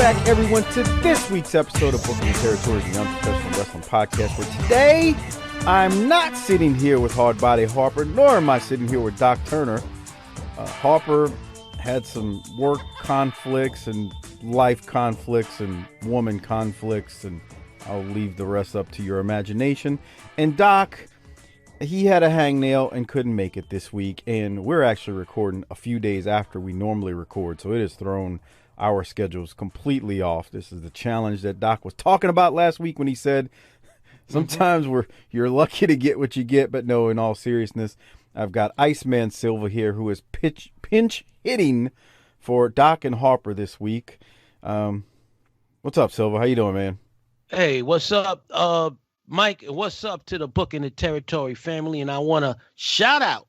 back, everyone, to this week's episode of Booking the Territory, the Unprofessional Wrestling Podcast, where today I'm not sitting here with Hardbody Harper, nor am I sitting here with Doc Turner. Harper had some work conflicts and life conflicts and woman conflicts, and I'll leave the rest up to your imagination. And Doc, he had a hangnail and couldn't make it this week, and we're actually recording a few days after we normally record, so it has thrown our schedules completely off. This is the challenge that Doc was talking about last week when he said sometimes you're lucky to get what you get, but no, in all seriousness, I've got Iceman Silva here, who is pinch hitting for Doc and Harper this week. What's up, Silva? How you doing, man? Hey, what's up, Mike? What's up to the Booking the Territory family? And I want to shout out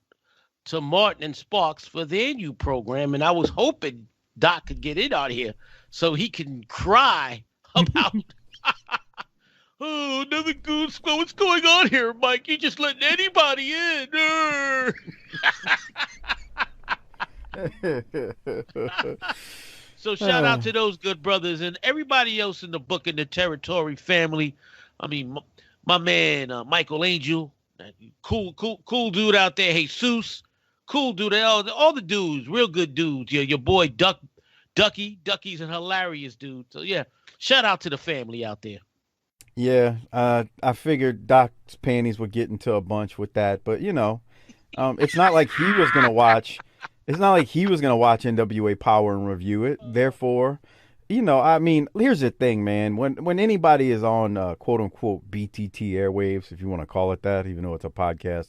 to Martin and Sparks for their new program. And I was hoping Doc could get it out here so he can cry about oh, another goose. What's going on here, Mike? You just letting anybody in. So shout out to those good brothers and everybody else in the Booking the Territory family. I mean, my man Michael Angel, cool dude out there. Jesus, cool dude. All the dudes, real good dudes. Your boy Ducky's a hilarious dude. So yeah, shout out to the family out there. Yeah, I figured Doc's panties would get into a bunch with that, but you know, it's not like he was gonna watch. It's not like he was gonna watch NWA Power and review it. Therefore, you know, I mean, here's the thing, man. When anybody is on quote unquote BTT airwaves, if you want to call it that, even though it's a podcast,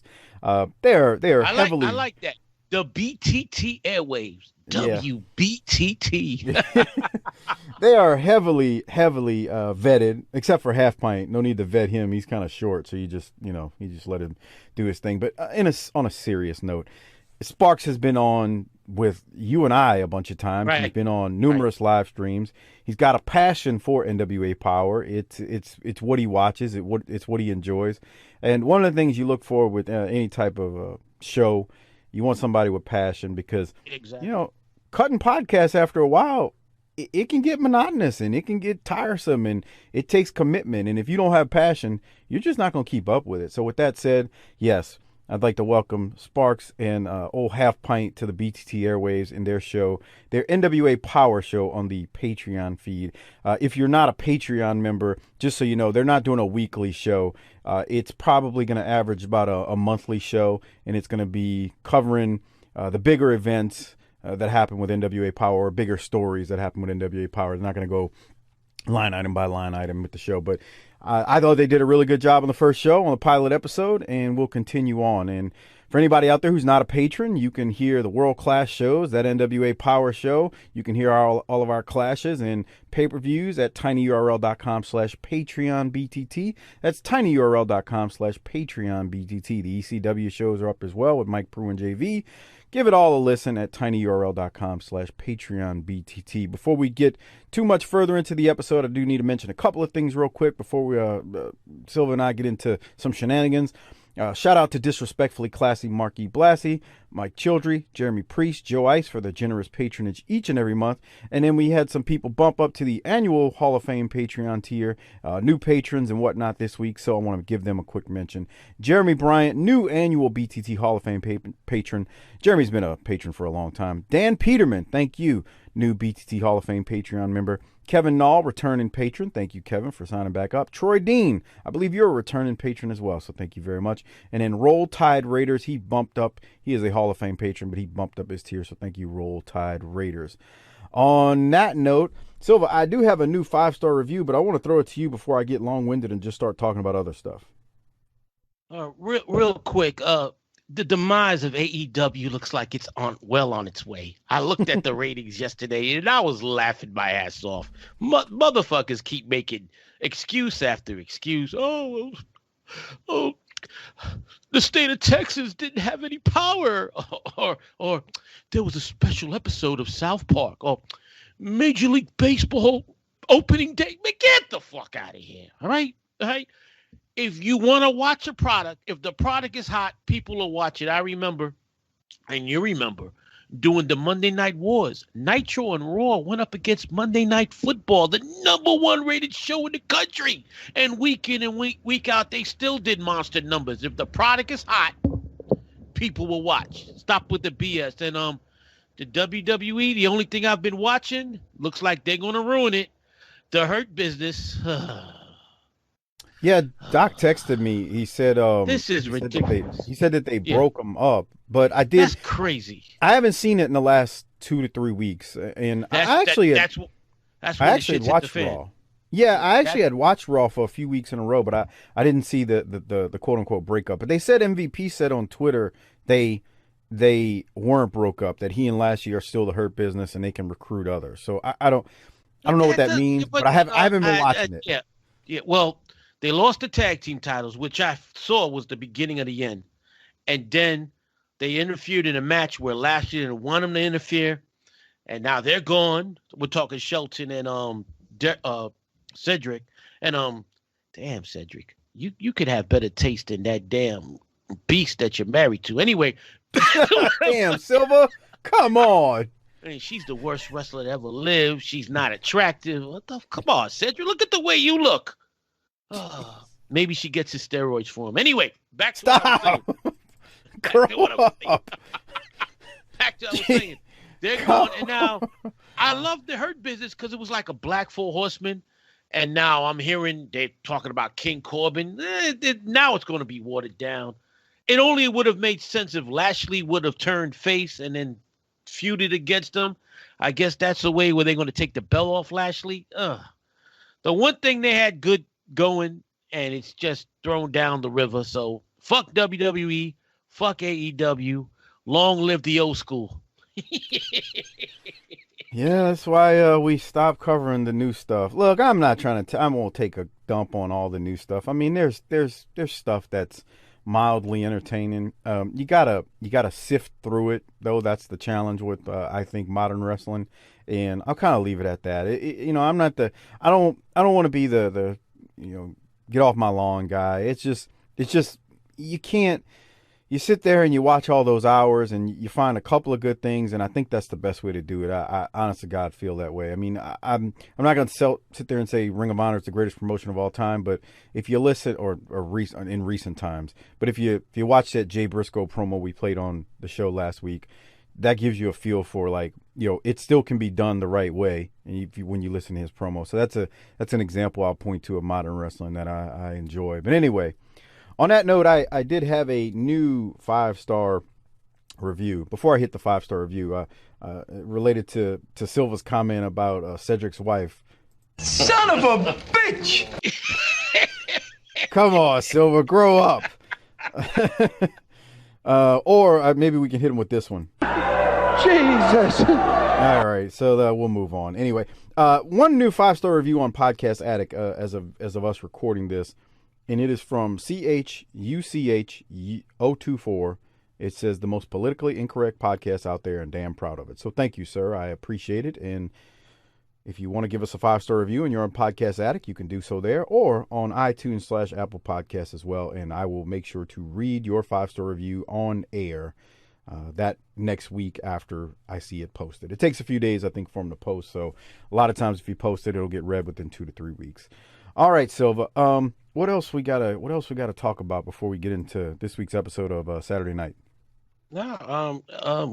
they're heavily. I like that. The BTT airwaves. WBTT. They are heavily vetted, except for Half Pint. No need to vet him. He's kind of short, so you just let him do his thing. But on a serious note, Sparks has been on with you and I a bunch of times. Right. He's been on numerous live streams. He's got a passion for NWA Power. It's what he watches. It's what he enjoys. And one of the things you look for with any type of show, you want somebody with passion because, you know, cutting podcasts after a while, it can get monotonous and it can get tiresome and it takes commitment. And if you don't have passion, you're just not going to keep up with it. So with that said, yes, I'd like to welcome Sparks and old Half Pint to the BTT Airwaves in their show, their NWA Power show on the Patreon feed. If you're not a Patreon member, just so you know, they're not doing a weekly show. It's probably going to average about a monthly show, and it's going to be covering the bigger events that happen with NWA Power, or bigger stories that happen with NWA Power. They're not going to go line item by line item with the show, but I thought they did a really good job on the first show, on the pilot episode, and we'll continue on. And for anybody out there who's not a patron, you can hear the world-class shows, that NWA Power show. You can hear all of our clashes and pay-per-views at tinyurl.com/PatreonBTT. That's tinyurl.com/PatreonBTT. The ECW shows are up as well with Mike Prue and JV. Give it all a listen at tinyurl.com/PatreonBTT. Before we get too much further into the episode, I do need to mention a couple of things real quick before we Silva and I get into some shenanigans. Shout out to Disrespectfully Classy Marky Blassie, Mike Childry, Jeremy Priest, Joe Ice for their generous patronage each and every month. And then we had some people bump up to the annual Hall of Fame Patreon tier, new patrons and whatnot this week, so I want to give them a quick mention. Jeremy Bryant, new annual BTT Hall of Fame patron. Jeremy's been a patron for a long time. Dan Peterman, thank you, new BTT Hall of Fame Patreon member. Kevin Nall, returning patron. Thank you, Kevin, for signing back up. Troy Dean, I believe you're a returning patron as well, so thank you very much. And then Roll Tide Raiders, he bumped up. He is a Hall of Fame patron, but he bumped up his tier, so thank you, Roll Tide Raiders. On that note, Silva, I do have a new 5-star review, but I want to throw it to you before I get long-winded and just start talking about other stuff. Real quick, the demise of AEW looks like it's on its way. I looked at the ratings yesterday and I was laughing my ass off. Motherfuckers keep making excuse after excuse. Oh, the state of Texas didn't have any power, or there was a special episode of South Park, or Major League Baseball opening day. Man, get the fuck out of here. All right. If you want to watch a product, if the product is hot, people will watch it. I remember, and you remember, doing the Monday Night Wars. Nitro and Raw went up against Monday Night Football, the #1 rated show in the country. And week in and week out, they still did monster numbers. If the product is hot, people will watch. Stop with the BS. And the WWE, the only thing I've been watching, looks like they're going to ruin it. The Hurt Business. Yeah, Doc texted me. He said, this is ridiculous. He said that they broke them up, but I did. That's crazy. I haven't seen it in the last 2 to 3 weeks, and I actually watched Raw. Yeah, I actually had watched Raw for a few weeks in a row, but I didn't see the quote unquote breakup. But they said MVP said on Twitter they weren't broke up, that he and Lashley are still the Hurt Business and they can recruit others. So I don't know what that means, but I haven't been watching it. Yeah. Well, they lost the tag team titles, which I saw was the beginning of the end. And then they interfered in a match where Lashley didn't want them to interfere. And now they're gone. We're talking Shelton and Cedric. And damn, Cedric, you could have better taste than that damn beast that you're married to. Anyway. Damn, Silva. Come on. I mean, she's the worst wrestler that ever lived. She's not attractive. Come on, Cedric. Look at the way you look. Maybe she gets his steroids for him. Anyway, back to what I was saying. Back to what I was saying. They're going, and now I love the Hurt Business because it was like a Black Four Horsemen, and now I'm hearing they're talking about King Corbin. Now it's going to be watered down. It only would have made sense if Lashley would have turned face and then feuded against them. I guess that's the way where they're going to take the belt off Lashley. The one thing they had good going, and it's just thrown down the river. So fuck WWE, fuck AEW, long live the old school. Yeah, that's why we stopped covering the new stuff. Look, I'm not trying to. I won't take a dump on all the new stuff. I mean, there's stuff that's mildly entertaining. You gotta sift through it, though. That's the challenge with I think modern wrestling, and I'll kind of leave it at that. I'm not I don't want to be the get off my lawn guy. It's just you can't. You sit there and you watch all those hours and you find a couple of good things, and I think that's the best way to do it. I honest to God feel that way. I mean, I'm not going to sit there and say Ring of Honor is the greatest promotion of all time, but if you listen, or in recent times, but if you watch that Jay Briscoe promo we played on the show last week, that gives you a feel for it still can be done the right way, and when you listen to his promo. So that's an example I'll point to of modern wrestling that I enjoy. But anyway. On that note, I did have a new 5-star review. Before I hit the 5-star review, related to Silva's comment about Cedric's wife. Son of a bitch! Come on, Silva, grow up. Or maybe we can hit him with this one. Jesus! All right, so we'll move on. Anyway, one new 5-star review on Podcast Addict as of us recording this. And it is from CHUCH024. It says, the most politically incorrect podcast out there, and damn proud of it. So thank you, sir. I appreciate it. And if you want to give us a 5-star review and you're on Podcast Addict, you can do so there, or on iTunes/Apple Podcasts as well. And I will make sure to read your 5-star review on air that next week after I see it posted. It takes a few days, I think, for them to post. So a lot of times if you post it, it'll get read within 2 to 3 weeks. All right, Silva. What else we gotta talk about before we get into this week's episode of Saturday Night? No,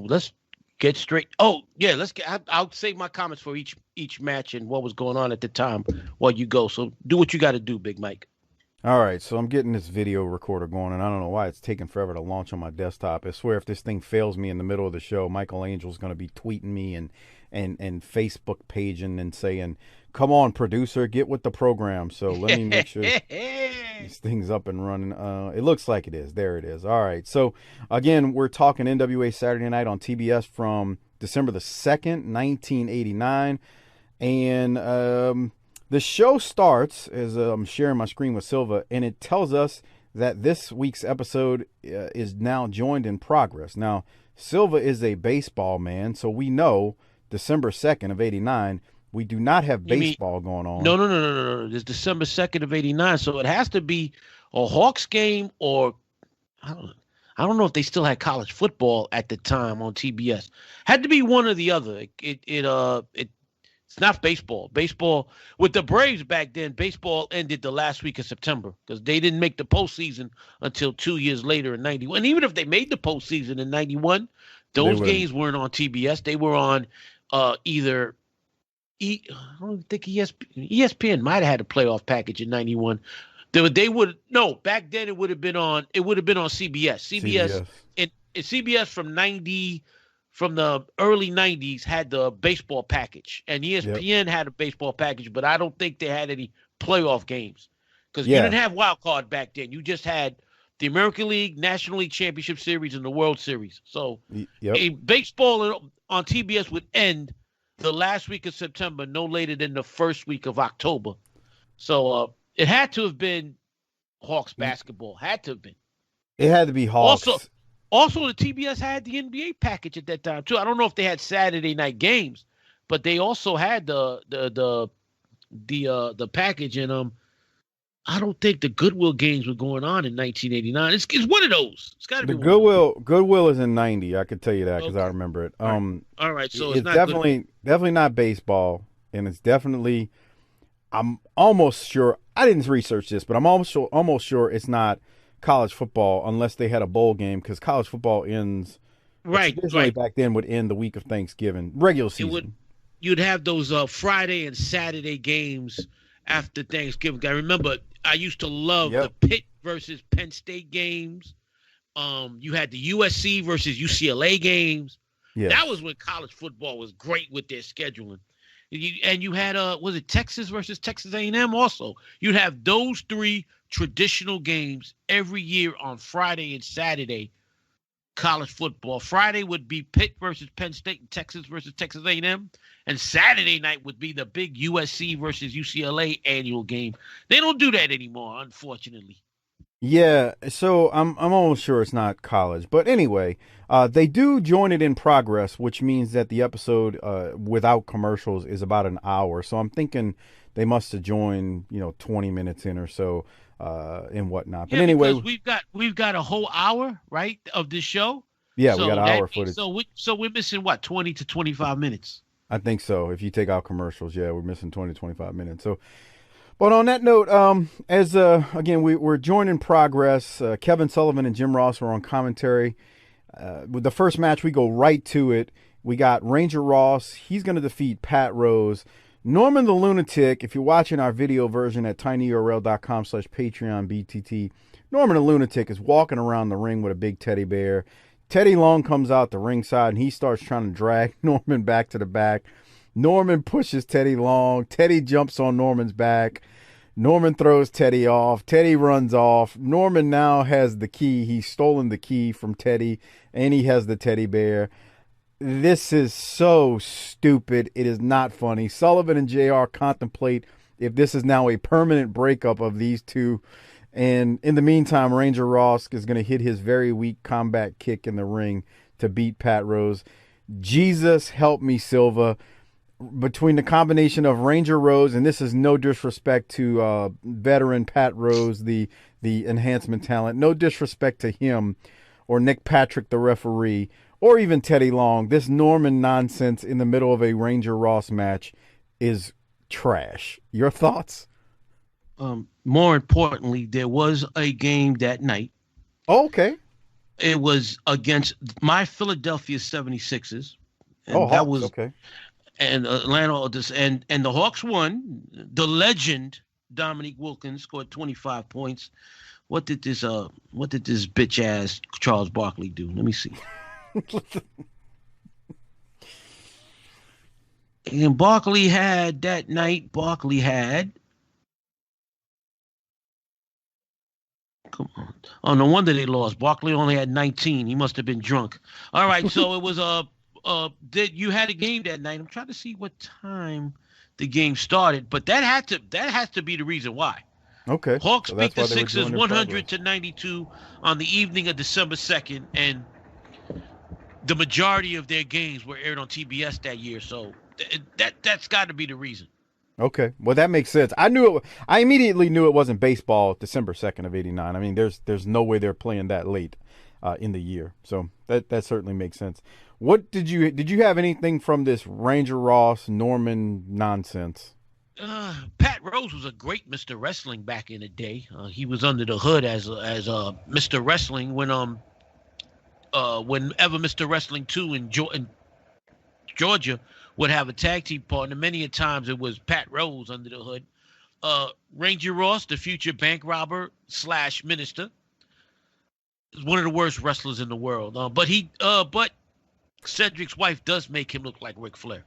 let's get straight. Oh yeah, I'll save my comments for each match and what was going on at the time while you go. So do what you got to do, Big Mike. All right, so I'm getting this video recorder going, and I don't know why it's taking forever to launch on my desktop. I swear, if this thing fails me in the middle of the show, Michael Angel's going to be tweeting me and Facebook paging and saying, "Come on, producer, get with the program." So let me make sure this thing's up and running. It looks like it is. There it is. All right. So again, we're talking NWA Saturday Night on TBS from December the 2nd, 1989, and the show starts as I'm sharing my screen with Silva, and it tells us that this week's episode is now joined in progress. Now, Silva is a baseball man, so we know December 2nd of 89. We do not have baseball going on. No. It's December 2nd of 89, so it has to be a Hawks game or I don't know. I don't know if they still had college football at the time on TBS. Had to be one or the other. It's not baseball. Baseball with the Braves back then. Baseball ended the last week of September because they didn't make the postseason until 2 years later in '91. And even if they made the postseason in '91, those games weren't on TBS. They were on either. I don't think ESPN might have had a playoff package in '91. Back then it would have been on CBS. CBS. And CBS from the early '90s had the baseball package, and ESPN had a baseball package, but I don't think they had any playoff games because you didn't have wild card back then. You just had the American League, National League Championship Series, and the World Series. So baseball on TBS would end the last week of September, no later than the first week of October. So it had to have been Hawks basketball. Had to have been. It had to be Hawks. Also, the TBS had the NBA package at that time too. I don't know if they had Saturday night games, but they also had the package. And I don't think the Goodwill games were going on in 1989. It's one of those. It's got to be Goodwill is in '90. I could tell you that because I remember it. All right. So it's not definitely not baseball, and it's definitely. I'm almost sure. I didn't research this, but I'm almost sure it's not college football unless they had a bowl game because college football ends right back then would end the week of Thanksgiving regular season. You'd have those Friday and Saturday games after Thanksgiving. I remember I used to love the Pitt versus Penn State games. You had the USC versus UCLA games. That was when college football was great with their scheduling. And you had was it Texas versus Texas A&M also? You'd have those three traditional games every year on Friday and Saturday. College football. Friday would be Pitt versus Penn State and Texas versus Texas A&M, and Saturday night would be the big USC versus UCLA annual game. They don't do that anymore, unfortunately. Yeah, so I'm almost sure it's not college, but anyway, they do join it in progress, which means that the episode without commercials is about an hour. So I'm thinking they must have joined 20 minutes in or so and whatnot. But anyway, we've got a whole hour right of this show. Yeah, we got an hour footage. So we're missing what 20 to 25 minutes. I think so. If you take out commercials, we're missing 20 to 25 minutes. So. But on that note, again, we're joining progress. Kevin Sullivan and Jim Ross are on commentary. With the first match, we go right to it. We got Ranger Ross. He's going to defeat Pat Rose. Norman the Lunatic, if you're watching our video version at tinyurl.com/PatreonBTT, Norman the Lunatic is walking around the ring with a big teddy bear. Teddy Long comes out the ringside, and he starts trying to drag Norman back to the back. Norman pushes Teddy Long. Teddy jumps on Norman's back. Norman throws Teddy off. Teddy runs off. Norman now has the key. He's stolen the key from Teddy, and he has the teddy bear. This is so stupid. It is not funny. Sullivan and JR contemplate if this is now a permanent breakup of these two. And in the meantime, Ranger Ross is going to hit his very weak combat kick in the ring to beat Pat Rose. Jesus help me, Silva. Between the combination of Ranger Rose, and this is no disrespect to veteran Pat Rose, the enhancement talent, no disrespect to him or Nick Patrick, the referee, or even Teddy Long, this Norman nonsense in the middle of a Ranger Ross match is trash. Your thoughts? More importantly, there was a game that night. Oh, okay. It was against my Philadelphia 76ers. And Hawks, that was okay. And Atlanta, and the Hawks won. The legend Dominique Wilkins scored 25 points. What did this bitch ass Charles Barkley do? Let me see. And Barkley had that night. Come on. Oh, no wonder they lost. Barkley only had 19. He must have been drunk. All right, so it was you had a game that night. I'm trying to see what time the game started, but that has to be the reason why. Okay. Hawks beat the Sixers 100-92 on the evening of December 2nd, and the majority of their games were aired on TBS that year. So that's got to be the reason. Okay, well that makes sense. I immediately knew it wasn't baseball. December 2nd of '89. I mean, there's no way they're playing that late. in the year. So that certainly makes sense. What did you have anything from this Ranger Ross Norman nonsense? Pat Rose was a great Mr. Wrestling back in the day. He was under the hood as Mr. Wrestling whenever Mr. Wrestling 2 in Georgia would have a tag team partner. Many a times it was Pat Rose under the hood. Ranger Ross, the future bank robber / minister, is one of the worst wrestlers in the world. But Cedric's wife does make him look like Ric Flair.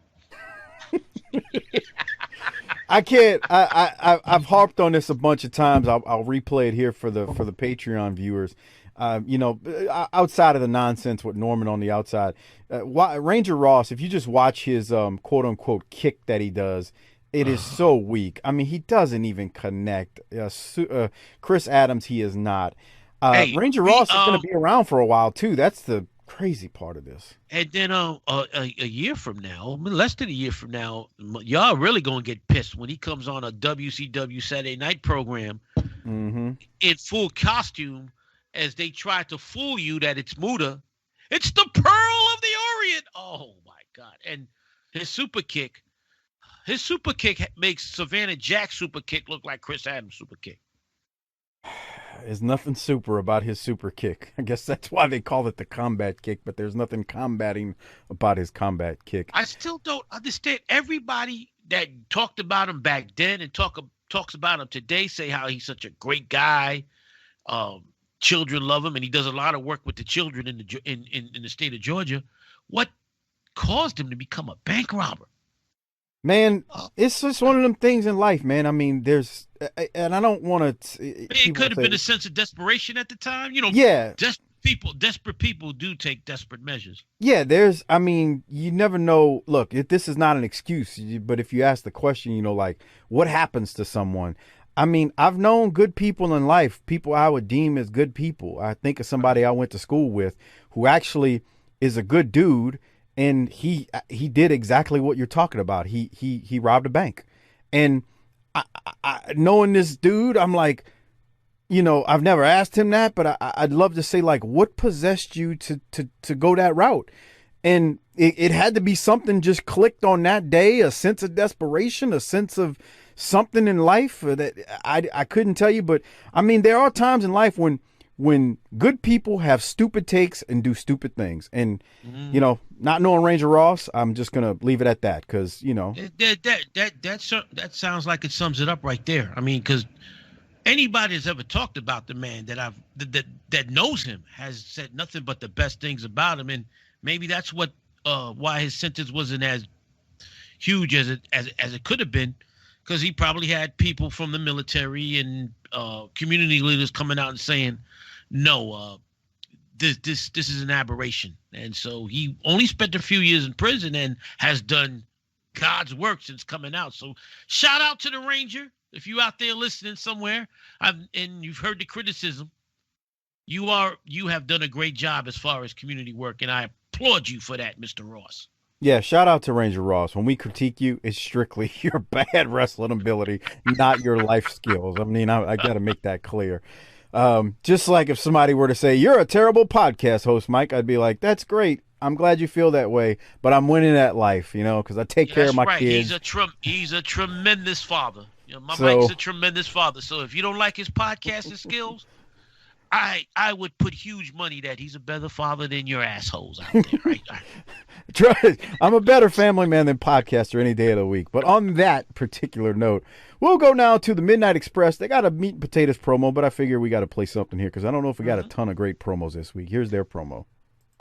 I can't. I've harped on this a bunch of times. I'll replay it here for the Patreon viewers. Outside of the nonsense with Norman on the outside, Ranger Ross, if you just watch his quote unquote kick that he does, it is so weak. I mean, he doesn't even connect. Chris Adams, he is not. Ranger Ross is going to be around for a while too. That's the crazy part of this. And then a year from now, less than a year from now, y'all really gonna get pissed when he comes on a WCW Saturday Night program in full costume, as they try to fool you that it's Muda. It's the Pearl of the Orient. Oh my God! And his super kick makes Savannah Jack's super kick look like Chris Adams' super kick. There's nothing super about his super kick. I guess that's why they call it the combat kick, but there's nothing combating about his combat kick. I still don't understand. Everybody that talked about him back then and talks about him today say how he's such a great guy. Children love him, and he does a lot of work with the children in the state of Georgia. What caused him to become a bank robber? Man, it's just one of them things in life, man. I mean, and I don't want to. It could have been a sense of desperation at the time, Yeah, desperate people do take desperate measures. Yeah, I mean, you never know. Look, this is not an excuse, but if you ask the question, like, what happens to someone? I mean, I've known good people in life, people I would deem as good people. I think of somebody I went to school with who actually is a good dude. And he did exactly what you're talking about. He robbed a bank, and I knowing this dude, I'm like, I've never asked him that, but I'd love to say, like, what possessed you to go that route? And it had to be something just clicked on that day, a sense of desperation, a sense of something in life that I couldn't tell you. But I mean, there are times in life when good people have stupid takes and do stupid things. And, not knowing Ranger Ross, I'm just going to leave it at that because, That sounds like it sums it up right there. I mean, because anybody that's ever talked about the man that knows him has said nothing but the best things about him. And maybe that's why his sentence wasn't as huge as it could have been, because he probably had people from the military and community leaders coming out and saying, no, this is an aberration. And so he only spent a few years in prison and has done God's work since coming out. So shout out to the Ranger. If you out there listening somewhere, and you've heard the criticism, you have done a great job as far as community work, and I applaud you for that, Mr. Ross. Yeah, shout out to Ranger Ross. When we critique you, it's strictly your bad wrestling ability, not your life skills. I mean, I got to make that clear. Just like if somebody were to say, you're a terrible podcast host, Mike, I'd be like, that's great. I'm glad you feel that way, but I'm winning at life, because I take care of my kids. He's a tremendous father. Mike's a tremendous father. So if you don't like his podcasting skills, I would put huge money that he's a better father than your assholes out there. Right? I'm a better family man than podcaster any day of the week. But on that particular note, we'll go now to the Midnight Express. They got a meat and potatoes promo, but I figure we got to play something here because I don't know if we got a ton of great promos this week. Here's their promo.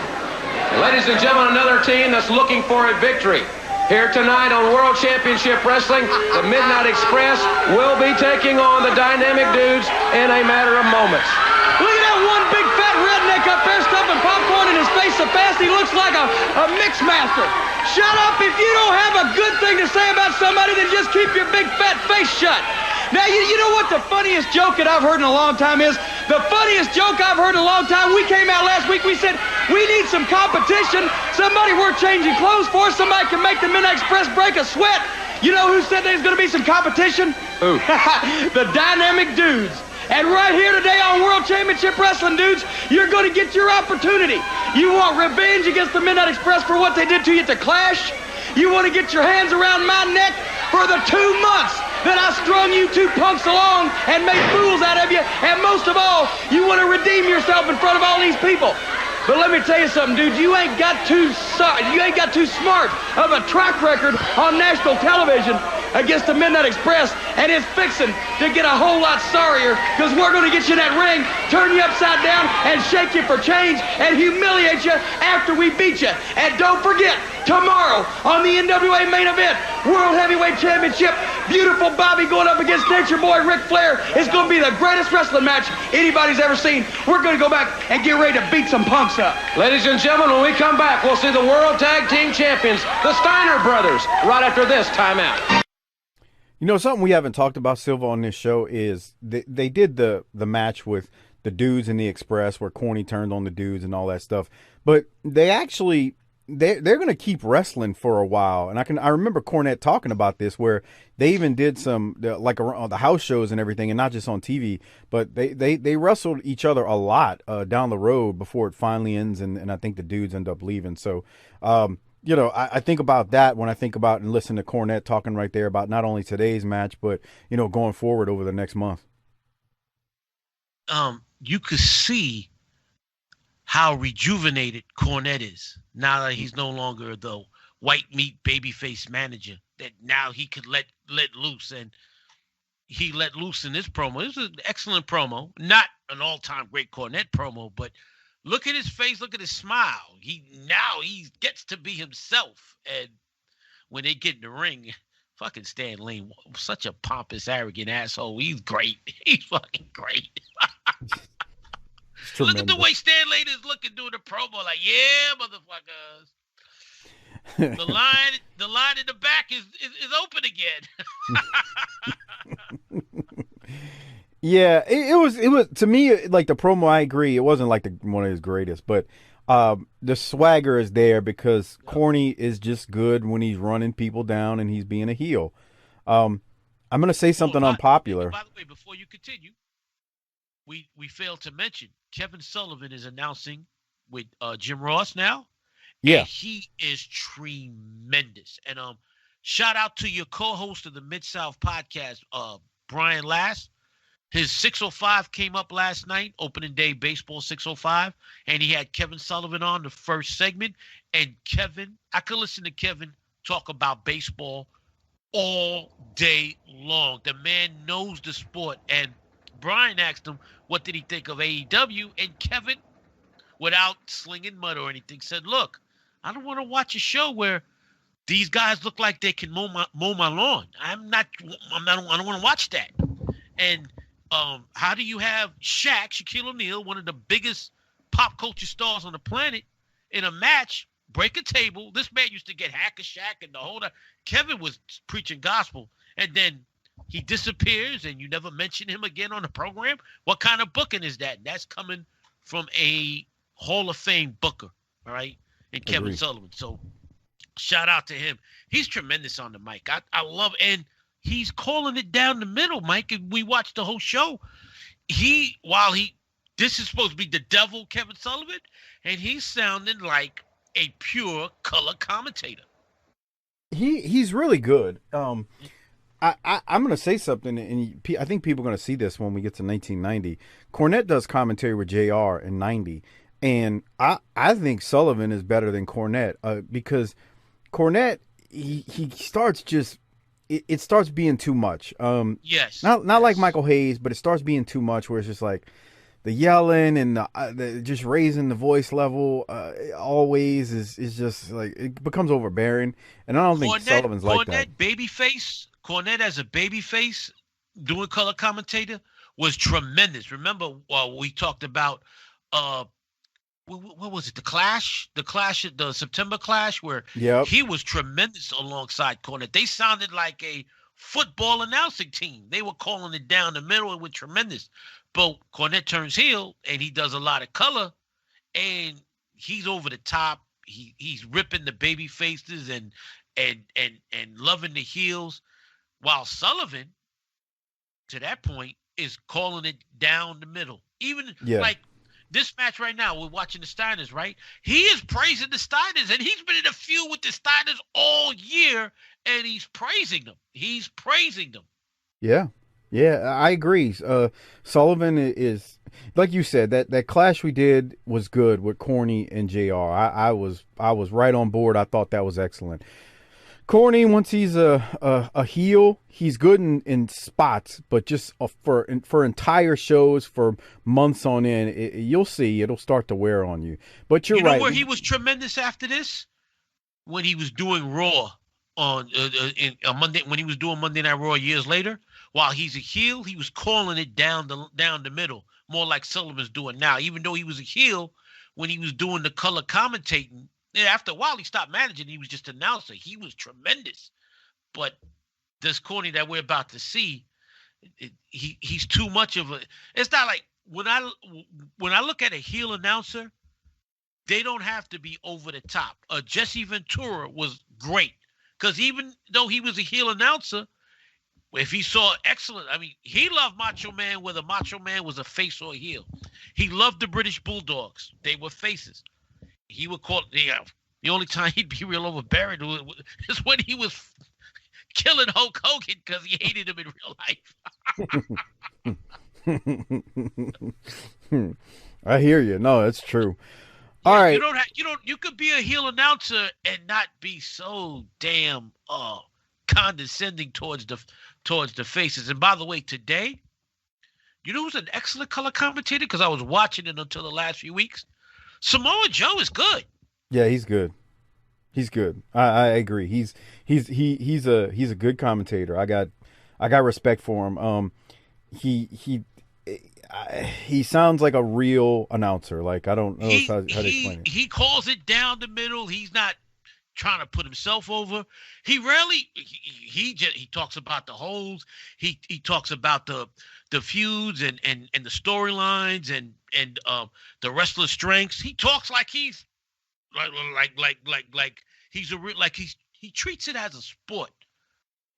Ladies and gentlemen, another team that's looking for a victory. Here tonight on World Championship Wrestling, the Midnight Express will be taking on the Dynamic Dudes in a matter of moments. Look at that one big fat redneck up there stuffing popcorn in his face so fast he looks like a mix master. Shut up if you don't have a good thing to say about somebody, then just keep your big fat face shut. Now, you know what the funniest joke that I've heard in a long time is? The funniest joke I've heard in a long time, we came out last week, we said, we need some competition, somebody we're changing clothes for, somebody can make the Midnight Express break a sweat. You know who said there's going to be some competition? Who? The Dynamic Dudes. And right here today on World Championship Wrestling, dudes, you're going to get your opportunity. You want revenge against the Midnight Express for what they did to you at the Clash? You want to get your hands around my neck for the 2 months that I strung you two punks along and made fools out of you? And most of all, you want to redeem yourself in front of all these people. But let me tell you something, dude. You ain't got too smart of a track record on national television against the Midnight Express, and it's fixing to get a whole lot sorrier, because we're going to get you in that ring, turn you upside down, and shake you for change, and humiliate you after we beat you. And don't forget, tomorrow on the NWA main event, World Heavyweight Championship, beautiful Bobby going up against Nature Boy Ric Flair is going to be the greatest wrestling match anybody's ever seen. We're going to go back and get ready to beat some punks up. Ladies and gentlemen, when we come back, we'll see the World Tag Team Champions, the Steiner Brothers, right after this timeout. You know, something we haven't talked about, Silva, on this show is they did the match with the dudes in the Express where Corny turned on the dudes and all that stuff. But they actually, they're going to keep wrestling for a while. And I remember Cornette talking about this, where they even did some, like around the house shows and everything, and not just on TV, but they wrestled each other a lot down the road before it finally ends. And I think the dudes end up leaving. So, you know, I think about that when I think about and listen to Cornette talking right there about not only today's match, but, you know, going forward over the next month. You could see how rejuvenated Cornette is now that he's no longer the white meat babyface manager, that now he could let loose, and he let loose in this promo. This was an excellent promo, not an all-time great Cornette promo, but look at his face. Look at his smile. He gets to be himself. And when they get in the ring, fucking Stan Lane, such a pompous, arrogant asshole. He's great. He's fucking great. Look at the way Stan Lane is looking doing the promo. Like, yeah, motherfuckers. The line in the back is open again. Yeah, it was to me, like, the promo, I agree, it wasn't like one of his greatest, but the swagger is there because Corny is just good when he's running people down and he's being a heel. I'm going to say something unpopular. By the way, before you continue, we failed to mention Kevin Sullivan is announcing with Jim Ross now. Yeah. And he is tremendous. And shout out to your co-host of the Mid-South podcast, Brian Last. His 605 came up last night, opening day baseball 605, and he had Kevin Sullivan on the first segment. And Kevin, I could listen to Kevin talk about baseball all day long. The man knows the sport. And Brian asked him, what did he think of AEW? And Kevin, without slinging mud or anything, said, look, I don't want to watch a show where these guys look like they can mow my lawn. I don't want to watch that. And how do you have Shaquille O'Neal, one of the biggest pop culture stars on the planet, in a match, break a table? This man used to get Hack-a-Shaq and the whole lot. Kevin was preaching gospel, and then he disappears, and you never mention him again on the program. What kind of booking is that? That's coming from a Hall of Fame booker, all right, and Kevin Sullivan. So shout out to him. He's tremendous on the mic. I love it. And he's calling it down the middle, Mike. And we watched the whole show. This is supposed to be the devil, Kevin Sullivan, and he's sounding like a pure color commentator. He's really good. I'm going to say something, and I think people are going to see this when we get to 1990. Cornette does commentary with JR in 90, and I think Sullivan is better than Cornette because Cornette, he starts just, it starts being too much. Yes. Not like Michael Hayes, but it starts being too much where it's just like the yelling and the just raising the voice level always is just like, it becomes overbearing. And I don't think Sullivan's like that. Cornette as a babyface doing color commentator was tremendous. Remember we talked about what was it? The Clash, the September Clash, where he was tremendous alongside Cornette. They sounded like a football announcing team. They were calling it down the middle and were tremendous. But Cornette turns heel and he does a lot of color, and he's over the top. He's ripping the baby faces and loving the heels, while Sullivan, to that point, is calling it down the middle. Even like this match right now, we're watching the Steiners, right? He is praising the Steiners, and he's been in a feud with the Steiners all year, and he's praising them. He's praising them. Yeah. Yeah, I agree. Sullivan is, like you said, that clash we did was good with Corny and JR. I was right on board. I thought that was excellent. Corny, once he's a heel, he's good in spots, but just for entire shows for months on end, you'll see it'll start to wear on you. But you're right. You know where he was tremendous after this? When he was doing Raw on Monday, when he was doing Monday Night Raw years later. While he's a heel, he was calling it down the middle, more like Sullivan's doing now. Even though he was a heel, when he was doing the color commentating, after a while he stopped managing. He was just announcer. He was tremendous. But this Corny that we're about to see, he's too much of a. It's not like when I look at a heel announcer, they don't have to be over the top. Jesse Ventura was great because even though he was a heel announcer. If he saw excellent, I mean, he loved Macho Man, whether Macho Man was a face or a heel. He loved the British Bulldogs. They were faces. He would call the only time he'd be real overbearing is when he was killing Hulk Hogan because he hated him in real life. I hear you. No, that's true. All right. You could be a heel announcer and not be so damn condescending towards the faces. And by the way, today, you know who's an excellent color commentator? Because I was watching it until the last few weeks. Samoa Joe is good. Yeah, he's good. He's good. I agree. He's a good commentator. I got respect for him. He sounds like a real announcer. Like I don't know how to explain it. He calls it down the middle. He's not trying to put himself over. He rarely he talks about the holes. He talks about the feuds and the storylines and the wrestler's strengths. He talks like he's like he's he treats it as a sport.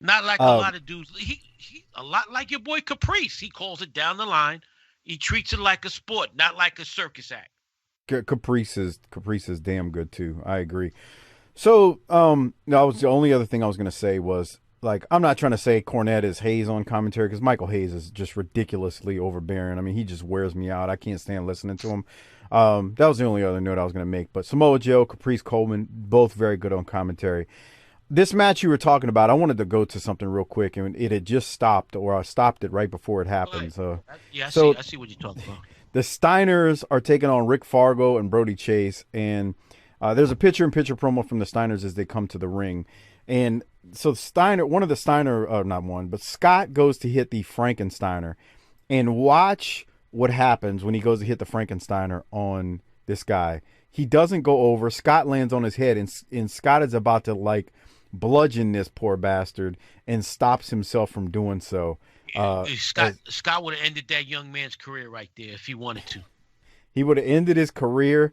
Not like a lot of dudes. He a lot like your boy Caprice. He calls it down the line. He treats it like a sport, not like a circus act. Caprice is damn good too. I agree. So, that was the only other thing I was going to say was, like, I'm not trying to say Cornette is Hayes on commentary because Michael Hayes is just ridiculously overbearing. I mean, he just wears me out. I can't stand listening to him. That was the only other note I was going to make. But Samoa Joe, Caprice Coleman, both very good on commentary. This match you were talking about, I wanted to go to something real quick, and it had just stopped, or I stopped it right before it happened. So, I see what you're talking about. The Steiners are taking on Rick Fargo and Brody Chase, and there's a picture-in-picture promo from the Steiners as they come to the ring. And so Scott goes to hit the Frankensteiner. And watch what happens when he goes to hit the Frankensteiner on this guy. He doesn't go over. Scott lands on his head, and Scott is about to, like, bludgeon this poor bastard and stops himself from doing so. Scott would have ended that young man's career right there if he wanted to. He would have ended his career.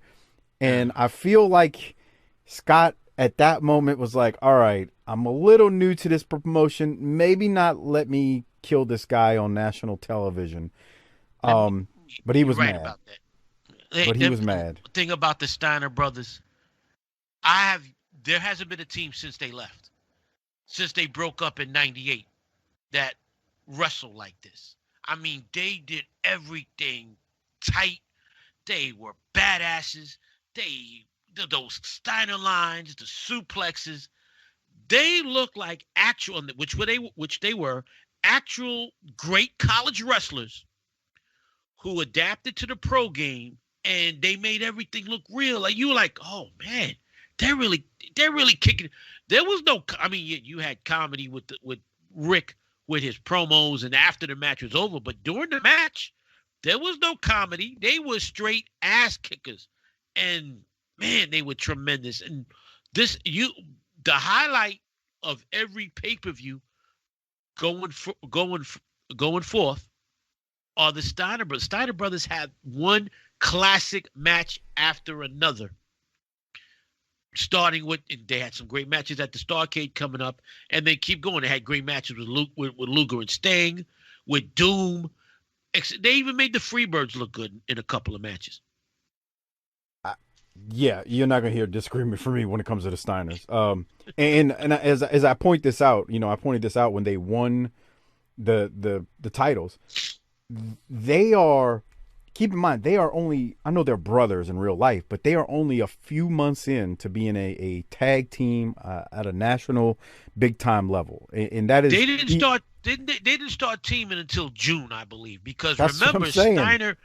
And I feel like Scott at that moment was like, all right, I'm a little new to this promotion. Maybe not let me kill this guy on national television. But he was mad. About that. But he was mad. The thing about the Steiner brothers, there hasn't been a team since they left, since they broke up in '98, that wrestled like this. I mean, they did everything tight. They were badasses. Those Steiner lines, the suplexes, they look like actual, which they were actual great college wrestlers who adapted to the pro game, and they made everything look real. Like you were like, oh man, they're really kicking. There was no, I mean, you had comedy with Rick with his promos and after the match was over, but during the match, there was no comedy. They were straight ass kickers. And man, they were tremendous. And the highlight of every pay-per-view going forth are the Steiner brothers. Steiner brothers had one classic match after another. Starting with, they had some great matches at the Starrcade coming up, and they keep going. They had great matches with Luger and Sting, with Doom. They even made the Freebirds look good in a couple of matches. Yeah, you're not gonna hear disagreement from me when it comes to the Steiners. And as I point this out, I pointed this out when they won the titles. They are, keep in mind, they are only, I know they're brothers in real life, but they are only a few months in to being a tag team at a national big time level, and that is they didn't start teaming until June, I believe, because That's remember what I'm saying. Steiner,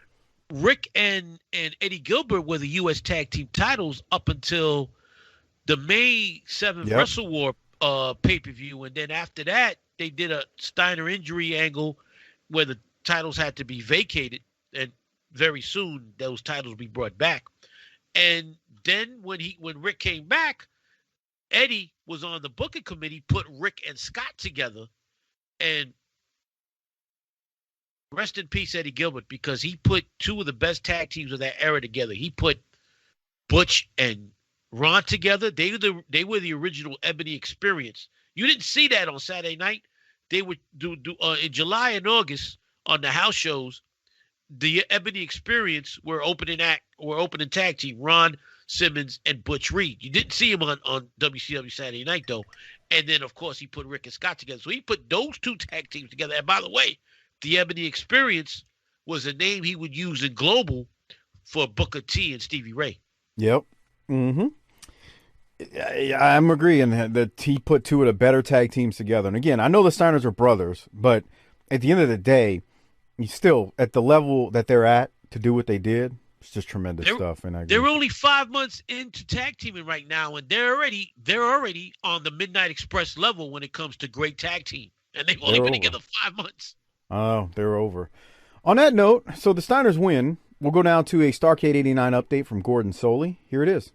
Rick and Eddie Gilbert were the U.S. Tag Team titles up until the May 7th Wrestle War pay-per-view, and then after that they did a Steiner injury angle where the titles had to be vacated, and very soon those titles will be brought back. And then when Rick came back, Eddie was on the booking committee, put Rick and Scott together, and rest in peace, Eddie Gilbert, because he put two of the best tag teams of that era together. He put Butch and Ron together. They were the original Ebony Experience. You didn't see that on Saturday night. They would do in July and August on the house shows. The Ebony Experience were opening tag team, Ron Simmons and Butch Reed. You didn't see him on WCW Saturday Night though. And then of course he put Rick and Scott together. So he put those two tag teams together. And by the way, the Ebony Experience was a name he would use in Global for Booker T and Stevie Ray. Yep. Mm-hmm. I'm agreeing that he put two of the better tag teams together. And again, I know the Steiners are brothers, but at the end of the day, you still, at the level that they're at to do what they did, it's just tremendous stuff. And they're only 5 months into tag teaming right now, and they're already on the Midnight Express level when it comes to great tag team. And they've only been together 5 months. Oh, they're over. On that note, so the Steiners win. We'll go down to a Starrcade 89 update from Gordon Soley. Here it is.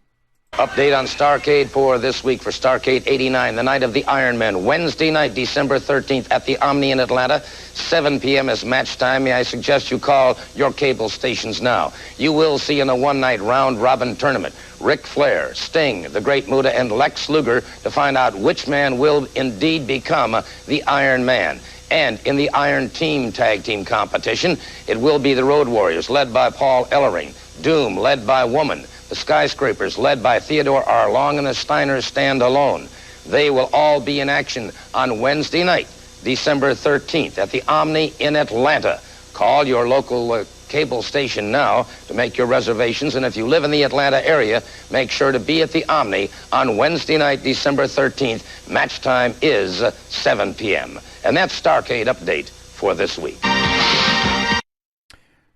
Update on Starrcade for this week for Starrcade 89, the night of the Iron Men. Wednesday night, December 13th at the Omni in Atlanta. 7 p.m. is match time. May I suggest you call your cable stations now. You will see in a one-night round-robin tournament Ric Flair, Sting, the Great Muta, and Lex Luger to find out which man will indeed become the Iron Man. And in the Iron Team Tag Team competition, it will be the Road Warriors, led by Paul Ellering, Doom, led by Woman, the Skyscrapers, led by Theodore R. Long, and the Steiners stand alone. They will all be in action on Wednesday night, December 13th, at the Omni in Atlanta. Call your local cable station now to make your reservations, and if you live in the Atlanta area, make sure to be at the Omni on Wednesday night, December 13th. Match time is 7 p.m. And that's Starrcade Update for this week.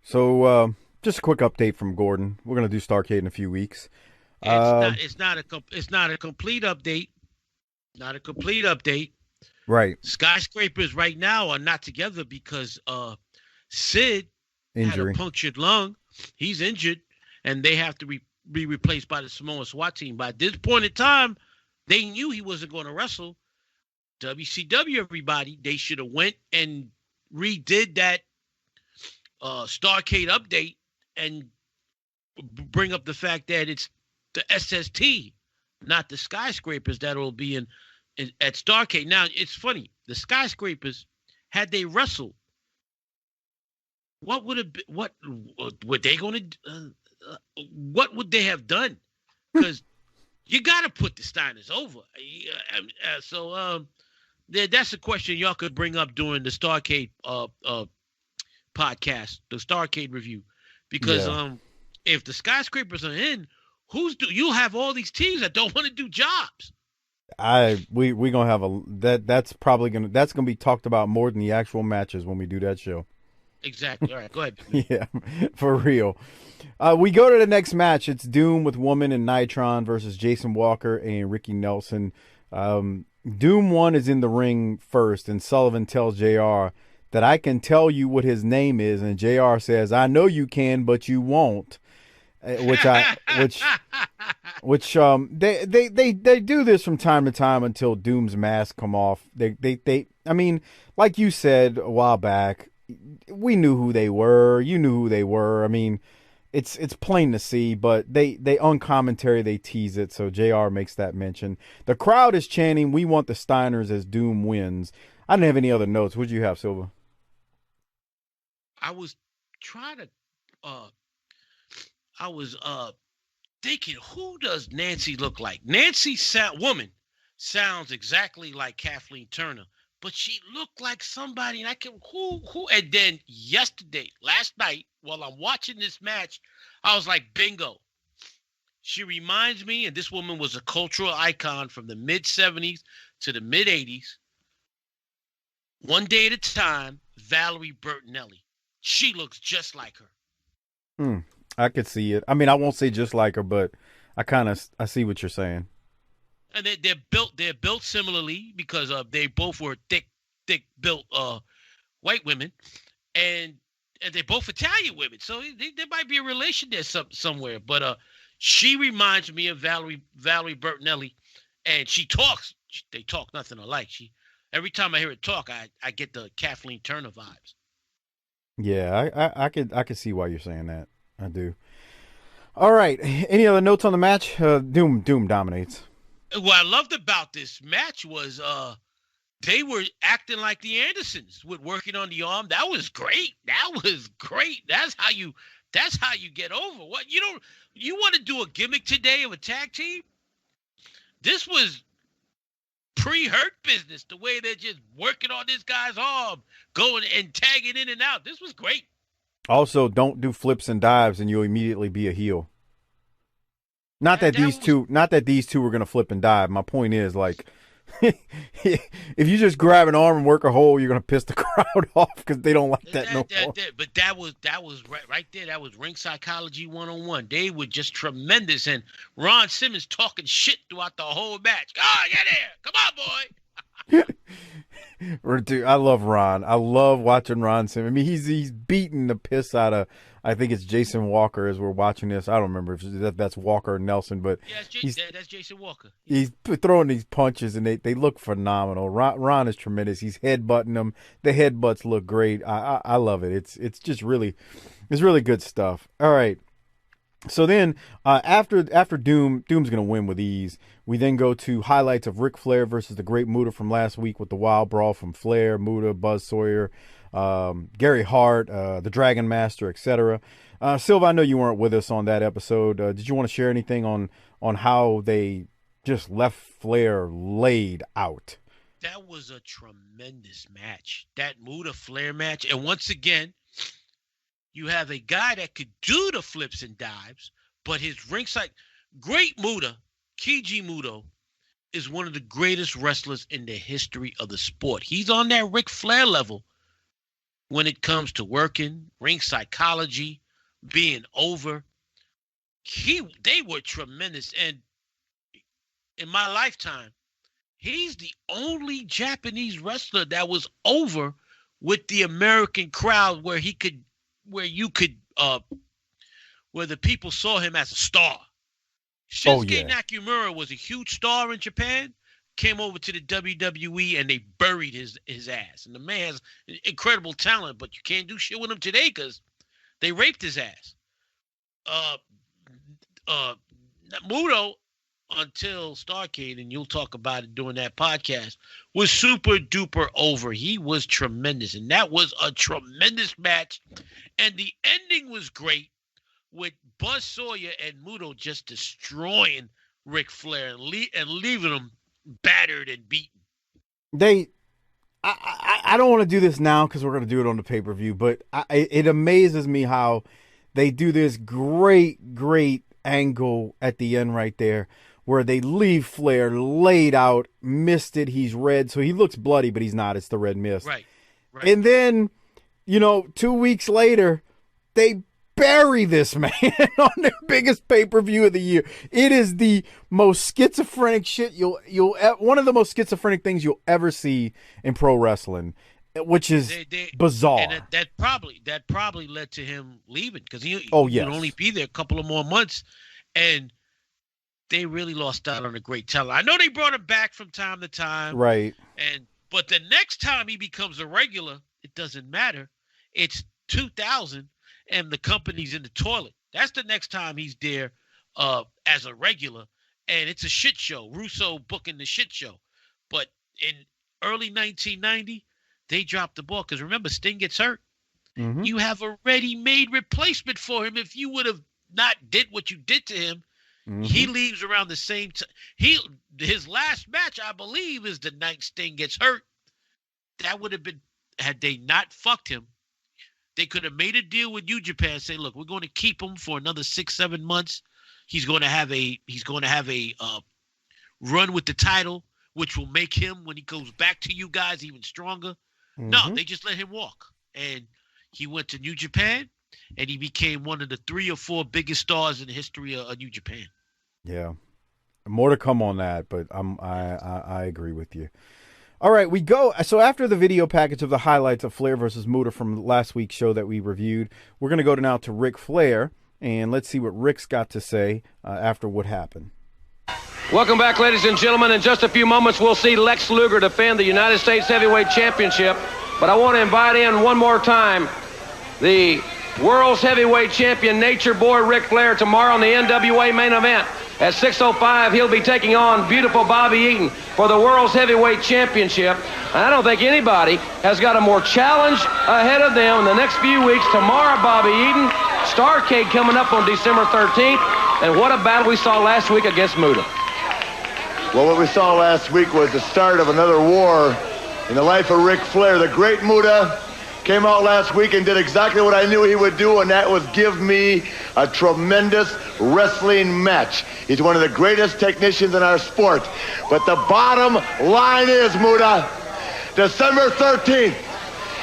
So, just a quick update from Gordon. We're going to do Starrcade in a few weeks. It's not a complete update. Not a complete update. Right. Skyscrapers right now are not together because Sid Injury. had a punctured lung. He's injured, and they have to be replaced by the Samoa SWAT team. By this point in time, they knew he wasn't going to wrestle. WCW, everybody, they should have went and redid that Starrcade update and bring up the fact that it's the SST, not the Skyscrapers, that will be at Starrcade. Now, it's funny. The Skyscrapers, had they wrestled, what would they going to what would they have done? Because you got to put the Steiners over. That's a question y'all could bring up during the Starrcade podcast, the Starrcade review, because if the Skyscrapers are in, you'll have all these teams that don't want to do jobs. We gonna have that's gonna be talked about more than the actual matches when we do that show. Exactly. All right, go ahead. Yeah, for real. We go to the next match. It's Doom with Woman and Nitron versus Jason Walker and Ricky Nelson. Doom 1 is in the ring first, and Sullivan tells JR that I can tell you what his name is, and JR says, I know you can, but you won't. Which they do this from time to time until Doom's mask come off. I mean, like you said a while back, we knew who they were. You knew who they were. I mean, it's plain to see, but they on commentary they tease it, so JR makes that mention. The crowd is chanting, "We want the Steiners" as Doom wins. I didn't have any other notes. What'd you have, Silva? I was trying to I was thinking, who does Nancy look like? Nancy woman sounds exactly like Kathleen Turner, but she looked like somebody, and I can who and then last night, while I'm watching this match, I was like, bingo. She reminds me, and this woman was a cultural icon from the mid 70s to the mid 80s. One day at a time, Valerie Bertinelli. She looks just like her. I could see it. I mean, I won't say just like her, but I see what you're saying. And they're built similarly because they both were thick built white women, and they're both Italian women. So there might be a relation there somewhere. But she reminds me of Valerie Bertinelli, and she talks. They talk nothing alike. Every time I hear her talk, I get the Kathleen Turner vibes. Yeah, I could see why you're saying that. I do. All right. Any other notes on the match? Doom dominates. What I loved about this match was they were acting like the Andersons with working on the arm. That was great. That's how you get over. What you want to do a gimmick today of a tag team? This was pre-hurt business, the way they're just working on this guy's arm, going and tagging in and out. This was great. Also, don't do flips and dives and you'll immediately be a heel. Not that these two were going to flip and dive. My point is, like, if you just grab an arm and work a hole, you're going to piss the crowd off because they don't like that no more. But that was right there. That was ring psychology 101. They were just tremendous. And Ron Simmons talking shit throughout the whole match. Oh, get here. Come on, boy. Dude, I love Ron. I love watching Ron Simmons. I mean, he's beating the piss out of, I think it's Jason Walker as we're watching this. I don't remember if that's Walker or Nelson, but that's Jason Walker. He's throwing these punches, and they look phenomenal. Ron is tremendous. He's headbutting them. The headbutts look great. I love it. It's just really good stuff. All right. So then, after Doom's going to win with ease, we then go to highlights of Ric Flair versus the Great Muta from last week with the wild brawl from Flair, Muta, Buzz Sawyer, Gary Hart, the Dragon Master, etc. Silva, I know you weren't with us on that episode. Did you want to share anything on how they just left Flair laid out? That was a tremendous match. That Muta Flair match. And once again, you have a guy that could do the flips and dives, but his ringside great Muta, Keiji Muto, is one of the greatest wrestlers in the history of the sport. He's on that Ric Flair level when it comes to working, ring psychology, being over. They were tremendous. And in my lifetime, he's the only Japanese wrestler that was over with the American crowd where the people saw him as a star. Shinsuke Nakamura was a huge star in Japan, came over to the WWE, and they buried his ass. And the man has incredible talent, but you can't do shit with him today because they raped his ass. Muto, until Starrcade, and you'll talk about it during that podcast, was super duper over. He was tremendous, and that was a tremendous match. And the ending was great with Buzz Sawyer and Muto just destroying Ric Flair and leaving him battered and beaten. I don't want to do this now because we're going to do it on the pay-per-view, but it amazes me how they do this great angle at the end right there where they leave Flair laid out, misted, he's red, so he looks bloody, but he's not. It's the red mist. Right. And then, 2 weeks later, they bury this man on their biggest pay-per-view of the year. It is the most schizophrenic shit one of the most schizophrenic things you'll ever see in pro wrestling, which is bizarre. And that probably led to him leaving because he would only be there a couple of more months, and they really lost out on a great talent. I know they brought him back from time to time, right? But the next time he becomes a regular, it doesn't matter. It's 2000. And the company's in the toilet. That's the next time he's there as a regular. And it's a shit show. Russo booking the shit show. But in early 1990, they dropped the ball. Because remember, Sting gets hurt. you have a ready-made replacement for him. If you would have not did what you did to him, he leaves around the same time. His last match, I believe, is the night Sting gets hurt. That would have been, had they not fucked him, they could have made a deal with New Japan, say, look, we're going to keep him for another 6-7 months. He's going to have a run with the title, which will make him, when he goes back to you guys, even stronger. No, they just let him walk. And he went to New Japan, and he became one of the 3 or 4 biggest stars in the history of New Japan. Yeah. More to come on that, but I agree with you. All right, we go. So after the video package of the highlights of Flair versus Muta from last week's show that we reviewed, we're going to go now to Ric Flair, and let's see what Ric's got to say after what happened. Welcome back, ladies and gentlemen. In just a few moments, we'll see Lex Luger defend the United States Heavyweight Championship. But I want to invite in one more time the World's Heavyweight Champion, Nature Boy Ric Flair, tomorrow on the NWA main event. At 6:05, he'll be taking on beautiful Bobby Eaton for the World's Heavyweight Championship. And I don't think anybody has got a more challenge ahead of them in the next few weeks. Tomorrow, Bobby Eaton, Starrcade coming up on December 13th. And what a battle we saw last week against Muta. Well, what we saw last week was the start of another war in the life of Ric Flair. The great Muta came out last week and did exactly what I knew he would do, and that was give me a tremendous wrestling match. He's one of the greatest technicians in our sport. But the bottom line is, Muta, December 13th,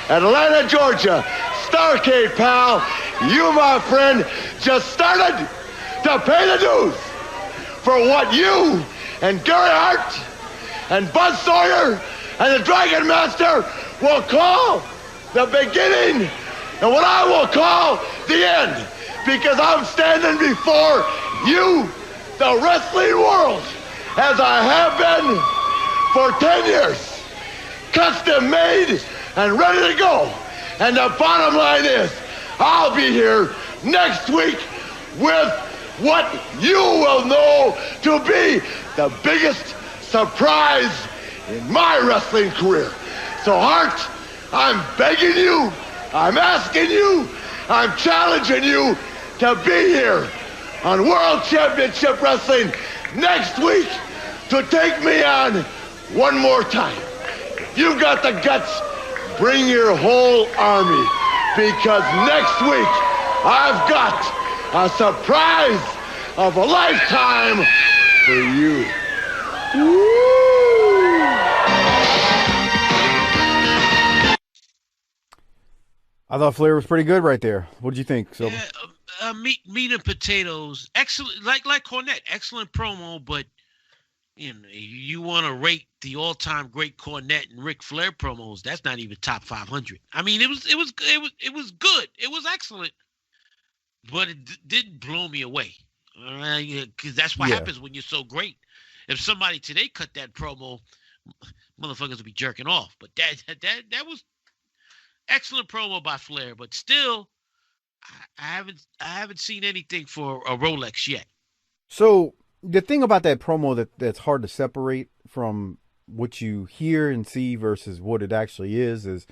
Atlanta, Georgia, Starrcade, pal, you, my friend, just started to pay the dues for what you and Gary Hart and Bud Sawyer and the Dragon Master will call the beginning and what I will call the end, because I'm standing before you, the wrestling world, as I have been for 10 years, custom made and ready to go. And the bottom line is, I'll be here next week with what you will know to be the biggest surprise in my wrestling career. So, Hart, I'm begging you, I'm asking you, I'm challenging you to be here on World Championship Wrestling next week to take me on one more time. If you've got the guts, bring your whole army, because next week I've got a surprise of a lifetime for you. Woo! I thought Flair was pretty good right there. What did you think, Silver? Yeah, meat and potatoes. Excellent, like Cornette. Excellent promo, but you know, you want to rate the all-time great Cornette and Ric Flair promos. That's not even top 500. I mean, it was good. It was excellent, but it didn't blow me away. All right, because that's what happens when you're so great. If somebody today cut that promo, motherfuckers would be jerking off. But that was excellent promo by Flair. But still, I haven't seen anything for a Rolex yet. So the thing about that promo that's hard to separate from what you hear and see versus what it actually is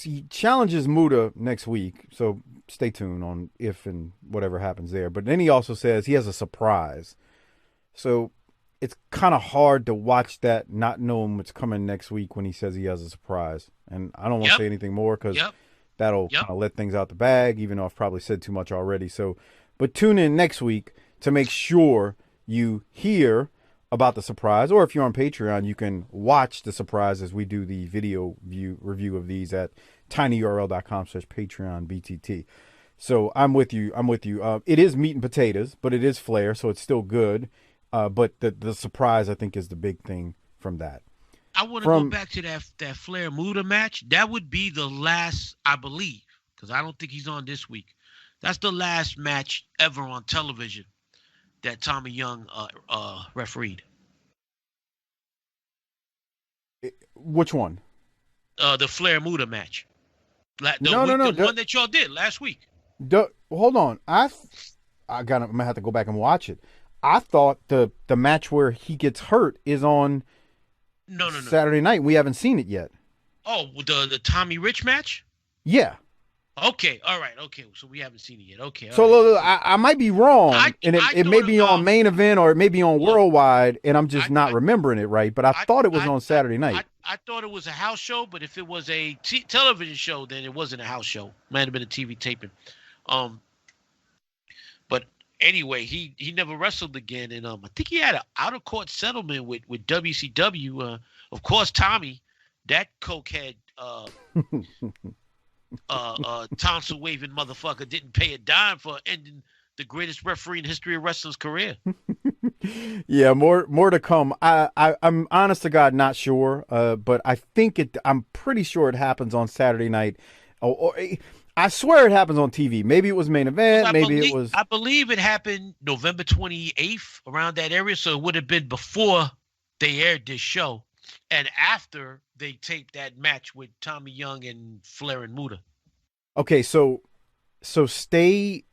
he challenges Muta next week. So stay tuned on if and whatever happens there. But then he also says he has a surprise. So it's kind of hard to watch that, not knowing what's coming next week when he says he has a surprise. And I don't want to say anything more because that'll kind of let things out the bag, even though I've probably said too much already. So, but tune in next week to make sure you hear about the surprise, or if you're on Patreon, you can watch the surprise as we do the video review of these at tinyurl.com/PatreonBTT. So I'm with you. It is meat and potatoes, but it is Flair, so it's still good. But the surprise, I think, is the big thing from that. I want to go back to that Flair Muta match. That would be the last, I believe, because I don't think he's on this week. That's the last match ever on television that Tommy Young refereed. Which one? The Flair Muta match. No. The one that y'all did last week. Hold on. I'm gonna have to go back and watch it. I thought the match where he gets hurt is on no. Saturday night. We haven't seen it yet. Oh, the Tommy Rich match? Yeah. Okay, all right, okay. So we haven't seen it yet. Okay, all So right. look, I might be wrong, and I it may thought be on main event or it may be on look, worldwide, and I'm just not I remembering it right. But I thought it was on Saturday night. I thought it was a house show, but if it was a television show, then it wasn't a house show. Might have been a TV taping. But anyway, he never wrestled again, and I think he had an out of court settlement with WCW. Of course, Tommy, that cokehead, tonsil waving motherfucker, didn't pay a dime for ending the greatest referee in history of wrestling's career. Yeah, more to come. I'm honest to God not sure, but I think I'm pretty sure it happens on Saturday night. Or I swear it happens on TV. Maybe it was main event. Maybe it was. I believe it happened November 28th, around that area. So it would have been before they aired this show, and after they taped that match with Tommy Young and Flair and Muta. Okay, so stay.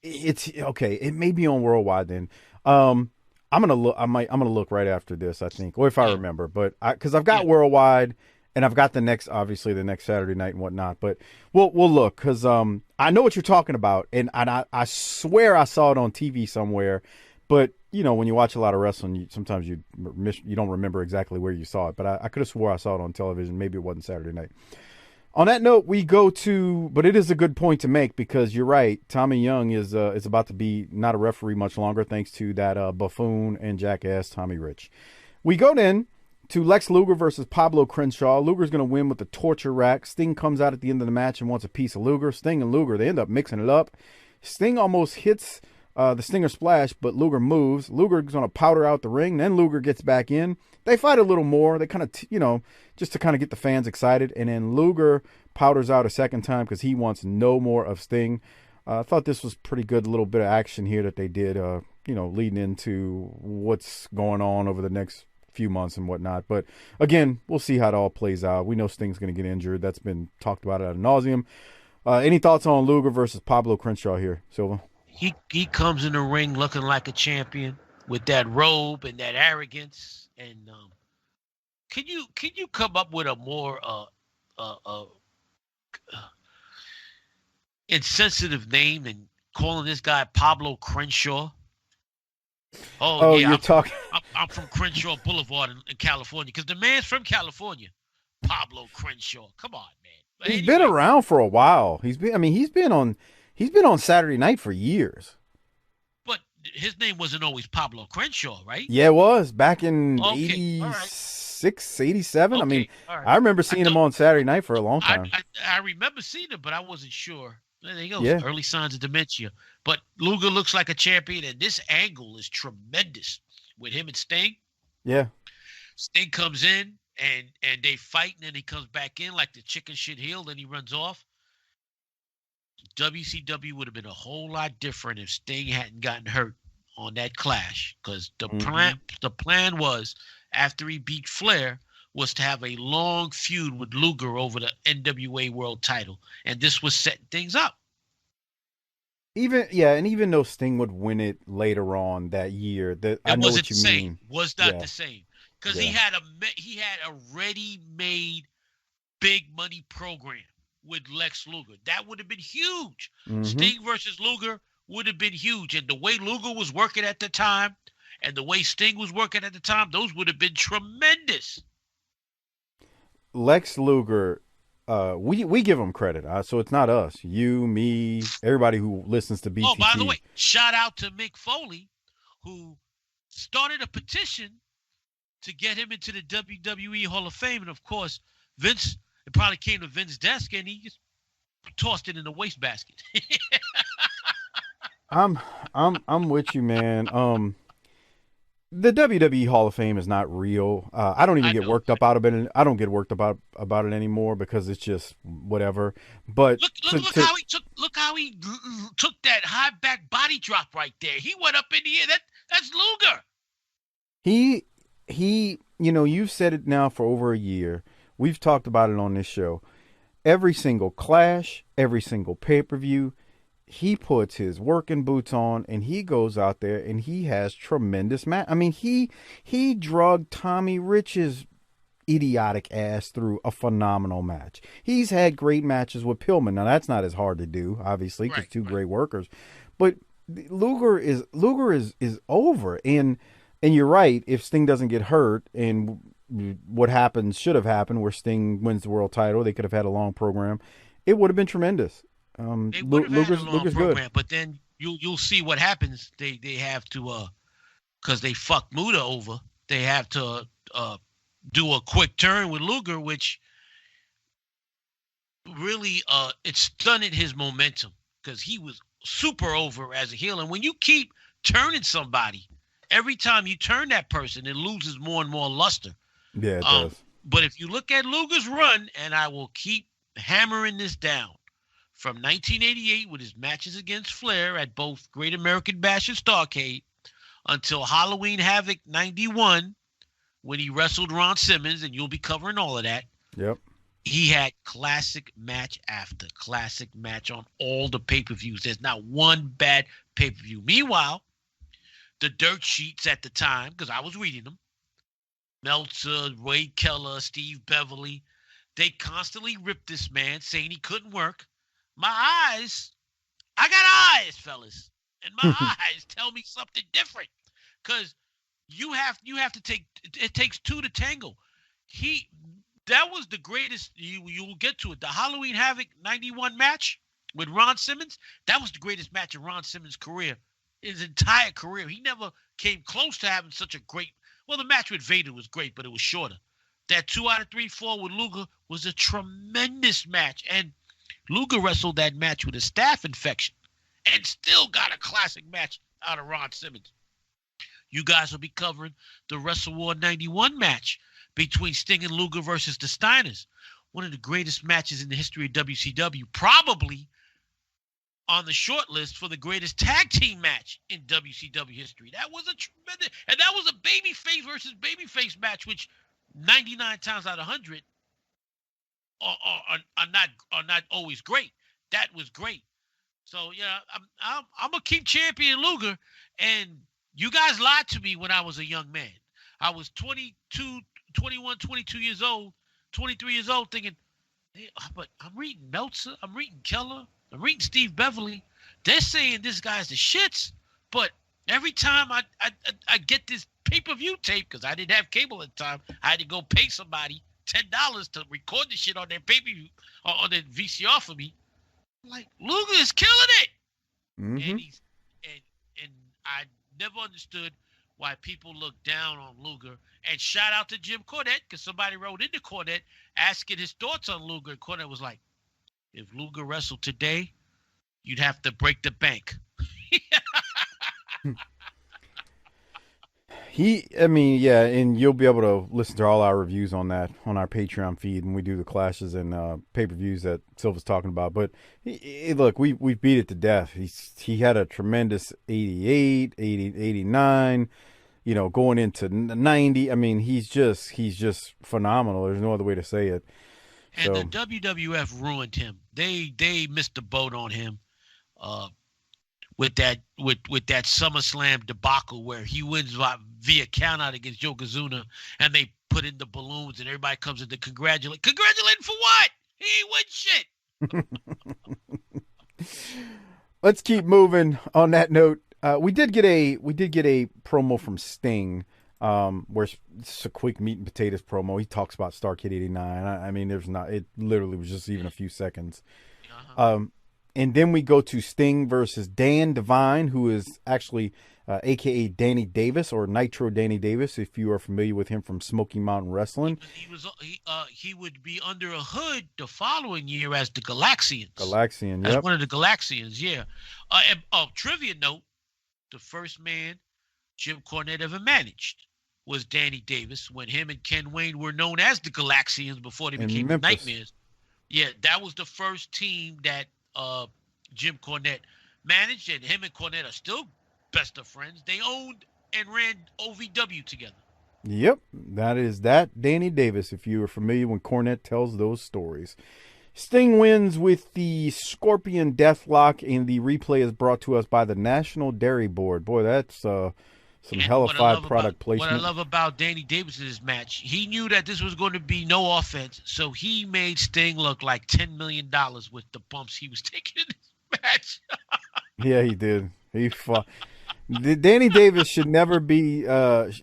It's okay. It may be on worldwide then. I'm gonna look. I'm gonna look right after this, I think, or if I remember. But because I've got worldwide, and I've got the next Saturday night and whatnot. But we'll look because I know what you're talking about, and I swear I saw it on TV somewhere. But you know, when you watch a lot of wrestling, sometimes you don't remember exactly where you saw it. But I could have swore I saw it on television. Maybe it wasn't Saturday night. On that note, we go to, but it is a good point to make because you're right. Tommy Young is about to be not a referee much longer, thanks to that buffoon and jackass Tommy Rich. We go then to Lex Luger versus Pablo Crenshaw. Luger's going to win with the torture rack. Sting comes out at the end of the match and wants a piece of Luger. Sting and Luger, they end up mixing it up. Sting almost hits the Stinger Splash, but Luger moves. Luger's going to powder out the ring. Then Luger gets back in. They fight a little more. They kind of, just to kind of get the fans excited. And then Luger powders out a second time because he wants no more of Sting. I thought this was pretty good, little bit of action here that they did, leading into what's going on over the next few months and whatnot. But again, we'll see how it all plays out. We know Sting's going to get injured. That's been talked about ad nauseum. Any thoughts on Luger versus Pablo Crenshaw here, Silva? He comes in the ring looking like a champion with that robe and that arrogance. And can you come up with a more insensitive name than calling this guy Pablo Crenshaw? Oh yeah, I'm from Crenshaw Boulevard in California because the man's from California. Pablo Crenshaw, come on, man. But He's been around for a while. He's been on Saturday Night for years. But his name wasn't always Pablo Crenshaw, right? Yeah, it was back in 86, 87. I mean, I remember seeing him on Saturday Night for a long time. I remember seeing him, but I wasn't sure. There you go. Yeah. Early signs of dementia. But Luger looks like a champion, and this angle is tremendous with him and Sting. Yeah. Sting comes in, and they fight, and then he comes back in like the chicken shit healed, and he runs off. WCW would have been a whole lot different if Sting hadn't gotten hurt on that clash, because the plan was, after he beat Flair, was to have a long feud with Luger over the NWA World Title, and this was setting things up. Even though Sting would win it later on that year, I know what you mean. Was not the same, because he had a ready-made big money program with Lex Luger. That would have been huge. Sting versus Luger would have been huge. And the way Luger was working at the time and the way Sting was working at the time, those would have been tremendous. Lex Luger, we give him credit. So it's not us. You, me, everybody who listens to BTT. Oh, by the way, shout out to Mick Foley, who started a petition to get him into the WWE Hall of Fame. And, of course, Vince... It probably came to Vince's desk, and he just tossed it in the wastebasket. I'm with you, man. The WWE Hall of Fame is not real. I don't even get worked up out of it. I don't get worked up about it anymore because it's just whatever. But look how he took that high back body drop right there. He went up in the air. That's Luger. He. You've said it now for over a year. We've talked about it on this show. Every single clash, every single pay-per-view, he puts his working boots on and he goes out there and he has tremendous match. I mean, he drugged Tommy Rich's idiotic ass through a phenomenal match. He's had great matches with Pillman. Now that's not as hard to do, obviously, because two great workers. But Luger is over, and you're right. If Sting doesn't get hurt, and what happens should have happened, where Sting wins the world title, they could have had a long program. It would have been tremendous. Luger's good, but then you'll see what happens. They have to because they fucked Muta over. They have to do a quick turn with Luger, which really it stunted his momentum because he was super over as a heel. And when you keep turning somebody, every time you turn that person, it loses more and more luster. Yeah, it does. But if you look at Luger's run, and I will keep hammering this down, from 1988 with his matches against Flair at both Great American Bash and Starrcade until Halloween Havoc 91 when he wrestled Ron Simmons, and you'll be covering all of that. Yep. He had classic match after classic match on all the pay-per-views. There's not one bad pay-per-view. Meanwhile, the dirt sheets at the time, because I was reading them, Meltzer, Wade Keller, Steve Beverly, they constantly ripped this man, saying he couldn't work. My eyes, I got eyes, fellas, and my eyes tell me something different, because you have to take, it takes two to tango. That was the greatest, you will get to it, the Halloween Havoc 91 match with Ron Simmons, that was the greatest match in Ron Simmons' career, his entire career. He never came close to having such a great, well, the match with Vader was great, but it was shorter. That 2 out of 3 fall with Luger was a tremendous match, and Luger wrestled that match with a staph infection and still got a classic match out of Ron Simmons. You guys will be covering the Wrestle War 91 match between Sting and Luger versus the Steiners. One of the greatest matches in the history of WCW, probably on the short list for the greatest tag team match in WCW history. That was a tremendous, and that was a babyface versus babyface match, which 99 times out of 100 are not always great. That was great. So yeah, I'm gonna keep championing Luger. And you guys lied to me when I was a young man. I was 21, 22 years old, 23 years old, thinking, hey, but I'm reading Meltzer, I'm reading Keller, I'm reading Steve Beverly. They're saying this guy's the shits, but every time I get this pay-per-view tape, because I didn't have cable at the time, I had to go pay somebody $10 to record the shit on their pay-per-view, on their VCR for me. I'm like, Luger is killing it. Mm-hmm. And I never understood why people look down on Luger. And shout out to Jim Cornette, because somebody wrote into Cornette asking his thoughts on Luger. And Cornette was like, if Luger wrestled today, you'd have to break the bank. And you'll be able to listen to all our reviews on that on our Patreon feed when we do the clashes and pay-per-views that Silva's talking about. But look, we beat it to death. He had a tremendous 88, 80, 89, going into 90. I mean, he's just phenomenal. There's no other way to say it. And the WWF ruined him. They missed the boat on him. With that SummerSlam debacle where he wins via countout against Yokozuna, and they put in the balloons and everybody comes in to congratulate. Congratulate for what? He ain't win shit. Let's keep moving. On that note, we did get a promo from Sting, where it's a quick meat and potatoes promo. He talks about Starrcade '89. I mean, it literally was just even a few seconds. Uh-huh. And then we go to Sting versus Dan Devine, who is actually a.k.a. Danny Davis, or Nitro Danny Davis, if you are familiar with him from Smoky Mountain Wrestling. He would be under a hood the following year as the Galaxians. Galaxian, as one of the Galaxians, yeah. And trivia note, the first man Jim Cornette ever managed was Danny Davis, when him and Ken Wayne were known as the Galaxians before they became the Nightmares. Yeah, that was the first team that Jim Cornette managed, and him and Cornette are still best of friends. They owned and ran OVW together. Yep, that is Danny Davis, if you are familiar when Cornette tells those stories. Sting wins with the Scorpion Deathlock, and the replay is brought to us by the National Dairy Board. Boy, that's some hellified product What I placement. love about Danny Davis's match, he knew that this was going to be no offense, so he made Sting look like $10 million with the bumps he was taking in this match. Yeah, he did. He fought. Danny Davis should never be.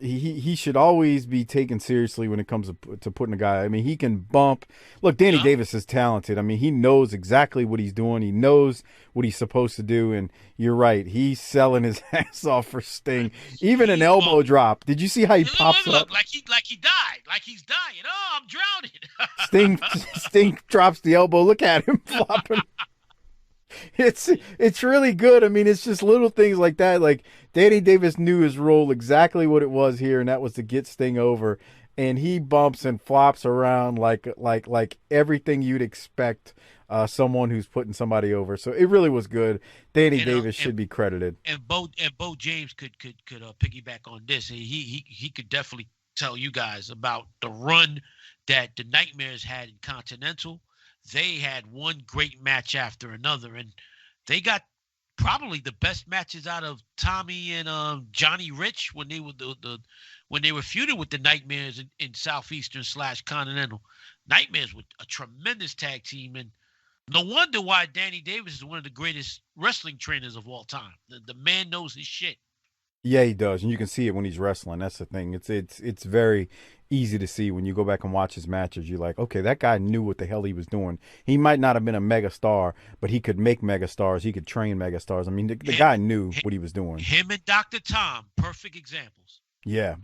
He should always be taken seriously when it comes to putting a guy. I mean, he can bump. Look, Danny Davis is talented. I mean, he knows exactly what he's doing. He knows what he's supposed to do. And you're right. He's selling his ass off for Sting. Even an elbow drop. Did you see how he pops up? Like he died. Like he's dying. Oh, I'm drowning. Sting drops the elbow. Look at him flopping. It's really good. I mean, it's just little things like that. Like Danny Davis knew his role exactly what it was here, and that was to get Sting over. And he bumps and flops around like everything you'd expect someone who's putting somebody over. So it really was good. Danny Davis should be credited. And Bo James could piggyback on this. He could definitely tell you guys about the run that the Nightmares had in Continental. They had one great match after another, and they got probably the best matches out of Tommy and Johnny Rich when they were when they were feuding with the Nightmares in Southeastern / Continental. Nightmares were a tremendous tag team, and no wonder why Danny Davis is one of the greatest wrestling trainers of all time. The man knows his shit. Yeah, he does, and you can see it when he's wrestling. That's the thing. It's very easy to see when you go back and watch his matches. You're like, okay, that guy knew what the hell he was doing. He might not have been a mega star, but he could make mega stars. He could train mega stars. I mean, the guy knew what he was doing. Him and Dr. Tom, perfect examples. Yeah.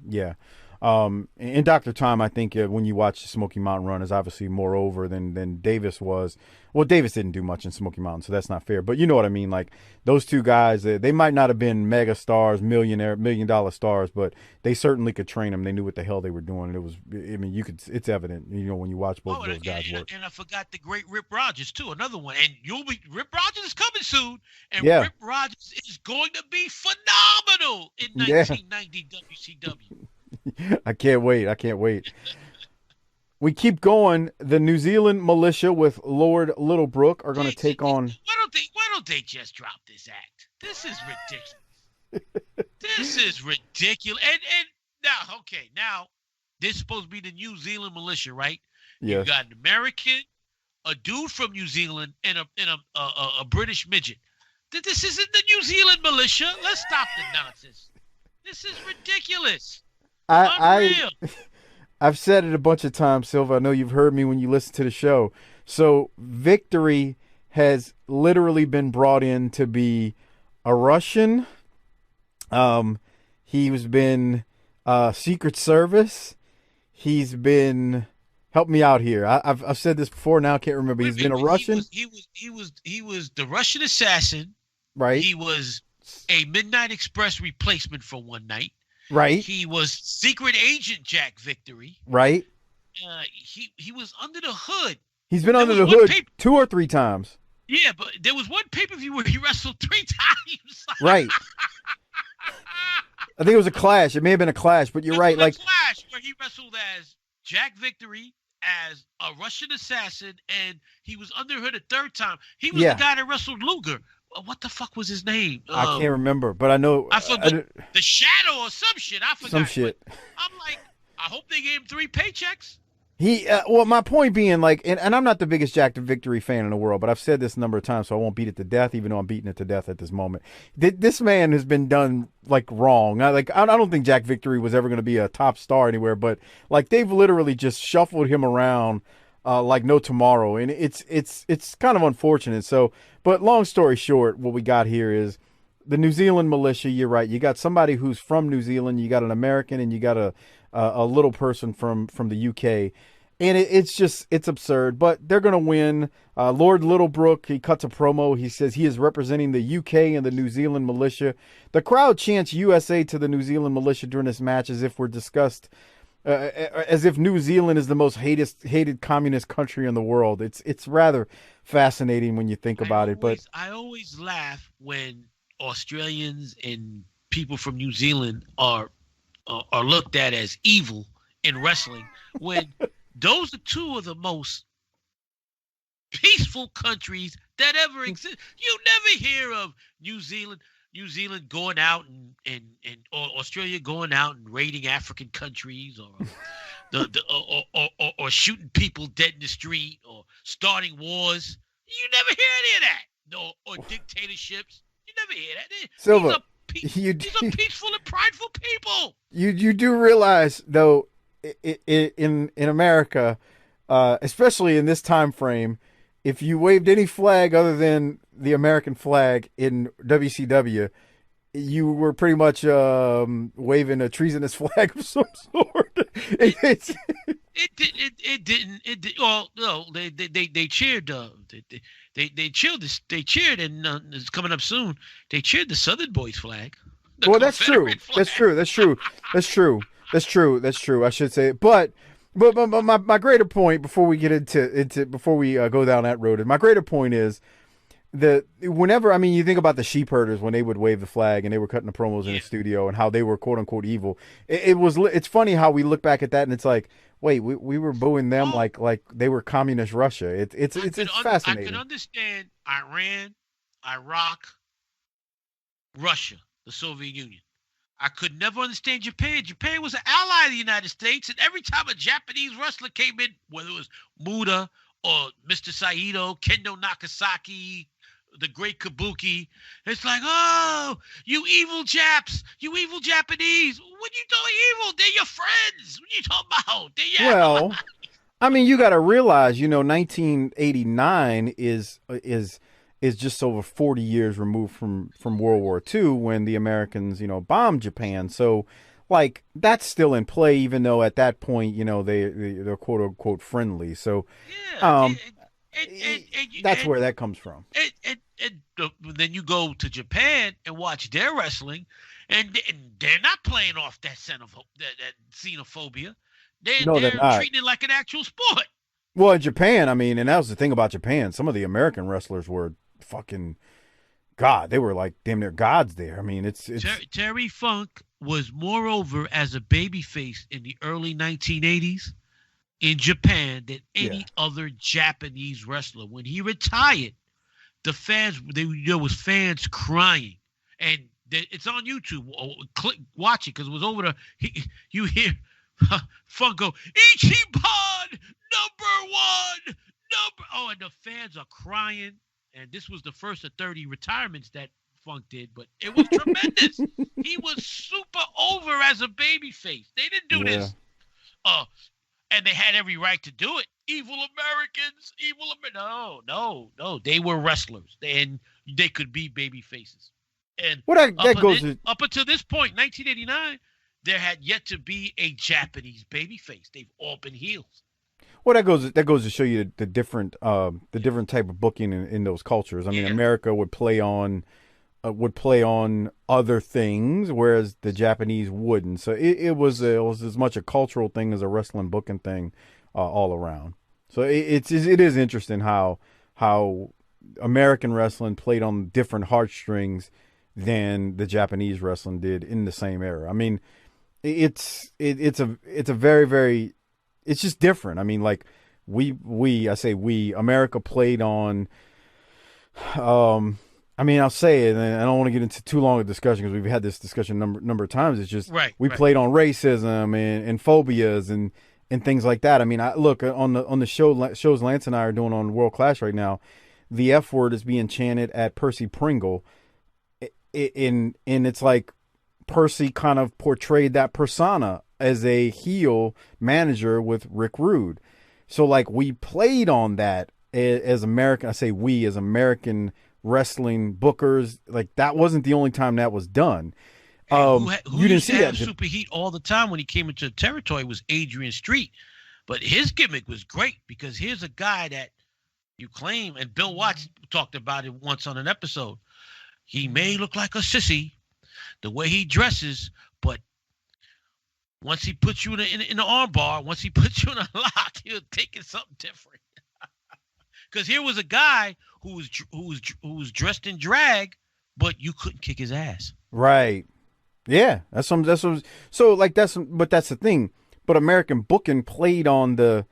And Dr. Tom, I think when you watch the Smoky Mountain Run, is obviously more over than Davis was. Well, Davis didn't do much in Smoky Mountain, so that's not fair. But you know what I mean? Like those two guys, they might not have been mega stars, $1 million stars, but they certainly could train them. They knew what the hell they were doing. It was, I mean, it's evident, when you watch both of those guys work. And I forgot the great Rip Rogers too, another one. And Rip Rogers is coming soon, and Yeah. Rip Rogers is going to be phenomenal in 1990 WCW. I can't wait. We keep going. The New Zealand Militia with Lord Littlebrook are going to take on. Why don't they just drop this act? This is ridiculous. This is ridiculous. And now this is supposed to be the New Zealand Militia, right? Yes. You got an American, a dude from New Zealand, and a British midget. This isn't the New Zealand Militia. Let's stop the nonsense. This is ridiculous. I've said it a bunch of times, Silva. I know you've heard me when you listen to the show. So Victory has literally been brought in to be a Russian. He's been Secret Service. He's been, help me out here. I've said this before. Now I can't remember. He's been a Russian. He was the Russian assassin. Right. He was a Midnight Express replacement for one night. Right. He was Secret Agent Jack Victory. Right. He was under the hood. He's been under the hood 2 or 3 times. Yeah, but there was one pay-per-view where he wrestled 3 times. Right. I think it was a clash. It may have been a clash, but you're right. Like clash where he wrestled as Jack Victory, as a Russian assassin, and he was under hood a 3rd time. He was the guy that wrestled Luger. What the fuck was his name? I can't remember, but I know. I forgot the Shadow or some shit. I forgot. Some shit. I'm like, I hope they gave him 3 paychecks. Well, my point being, like, and I'm not the biggest Jack Victory fan in the world, but I've said this a number of times, so I won't beat it to death, even though I'm beating it to death at this moment. This man has been done, like, wrong. I don't think Jack Victory was ever going to be a top star anywhere, but, like, they've literally just shuffled him around like no tomorrow, and it's kind of unfortunate. So, but long story short, what we got here is the New Zealand Militia. You're right. You got somebody who's from New Zealand. You got an American, and you got a little person from the UK. And it's absurd, but they're going to win. Lord Littlebrook, he cuts a promo. He says he is representing the UK and the New Zealand Militia. The crowd chants USA to the New Zealand Militia during this match as if as if New Zealand is the most hated communist country in the world. It's rather fascinating when you think about it. But I always laugh when Australians and people from New Zealand are looked at as evil in wrestling when those are 2 of the most peaceful countries that ever exist. You never hear of New Zealand. New Zealand going out or Australia going out and raiding African countries, or or shooting people dead in the street, or starting wars. You never hear any of that. No, or dictatorships. You never hear that. Silva, these are peaceful and prideful people. You do realize, though, in America, especially in this time frame, if you waved any flag other than the American flag in WCW, you were pretty much waving a treasonous flag of some sort. It didn't. Well, no, they cheered. They cheered, and it's coming up soon. They cheered the Southern Boys flag. Well, that's true. That's true. I should say, but my greater point before we get before we go down that road, my greater point is that whenever, I mean, you think about the sheep herders when they would wave the flag and they were cutting the promos in the studio and how they were quote unquote evil. It's funny how we look back at that and it's like, wait, we were booing them like they were communist Russia. It's fascinating. I can understand Iran, Iraq, Russia, the Soviet Union. I could never understand Japan. Japan was an ally of the United States, and every time a Japanese wrestler came in, whether it was Muda or Mr. Saito, Kendo Nagasaki, the Great Kabuki, it's like, oh, you evil Japs, you evil Japanese. When you talk evil, they're your friends. What you talking about? They're your Well, I mean, you got to realize, 1989 is just over 40 years removed from World War II when the Americans, bombed Japan. So, like, that's still in play, even though at that point, they're quote unquote friendly. So, that's where that comes from. Then you go to Japan and watch their wrestling, and they're not playing off that xenophobia. They're treating it like an actual sport. Well, in Japan, I mean, and that was the thing about Japan. Some of the American wrestlers were fucking God. They were like damn near gods there. I mean, it's Terry Funk was, moreover, as a babyface in the early 1980s in Japan than any other Japanese wrestler. When he retired, the fans, there was fans crying, and it's on YouTube. Watch it, because it was over the. You hear Funk go, Ichiban #1. Oh, and the fans are crying. And this was the first of 30 retirements that Funk did, but it was tremendous. He was super over as a babyface. They didn't do this. And they had every right to do it. Evil Americans, No. They were wrestlers. And they could be baby faces. And up until this point, 1989, there had yet to be a Japanese babyface. They've all been heels. Well, that goes to show you the different type of booking in those cultures. I mean, America would play on other things, whereas the Japanese wouldn't. So it was as much a cultural thing as a wrestling booking thing, all around. So it is interesting how American wrestling played on different heartstrings than the Japanese wrestling did in the same era. I mean, it's a very, very, it's just different. I mean, like America played on, I mean, I'll say it, and I don't want to get into too long a discussion because we've had this discussion number of times. It's just we played on racism and phobias and things like that. I mean, I look on the shows Lance and I are doing on World Clash right now. The F word is being chanted at Percy Pringle, and it's like Percy kind of portrayed that persona as a heel manager with Rick Rude. So like we played on that as American. I say we as American wrestling bookers. Like that wasn't the only time that was done. Who you didn't see that super heat all the time when he came into the territory was Adrian Street, but his gimmick was great because here's a guy that you claim, and Bill Watts talked about it once on an episode. He may look like a sissy, the way he dresses, but once he puts you in the arm bar, once he puts you in a lock, he'll take it something different. Because here was a guy who was dressed in drag, but you couldn't kick his ass. Right. Yeah. That's so like that's the thing. But American booking played on that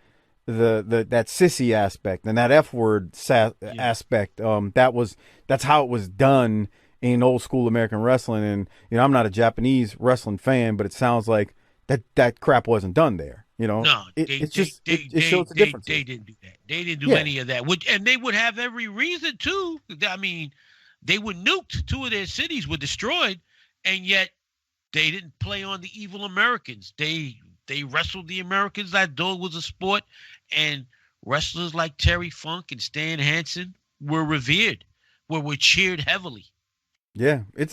sissy aspect and that F word aspect. That's how it was done in old school American wrestling. And, I'm not a Japanese wrestling fan, but it sounds like that crap wasn't done there. No, it shows the difference. They didn't do that. They didn't do any of that. And they would have every reason to. I mean, they were nuked. 2 of their cities were destroyed, and yet they didn't play on the evil Americans. They wrestled the Americans like though it was a sport, and wrestlers like Terry Funk and Stan Hansen were revered, were cheered heavily. Yeah, it's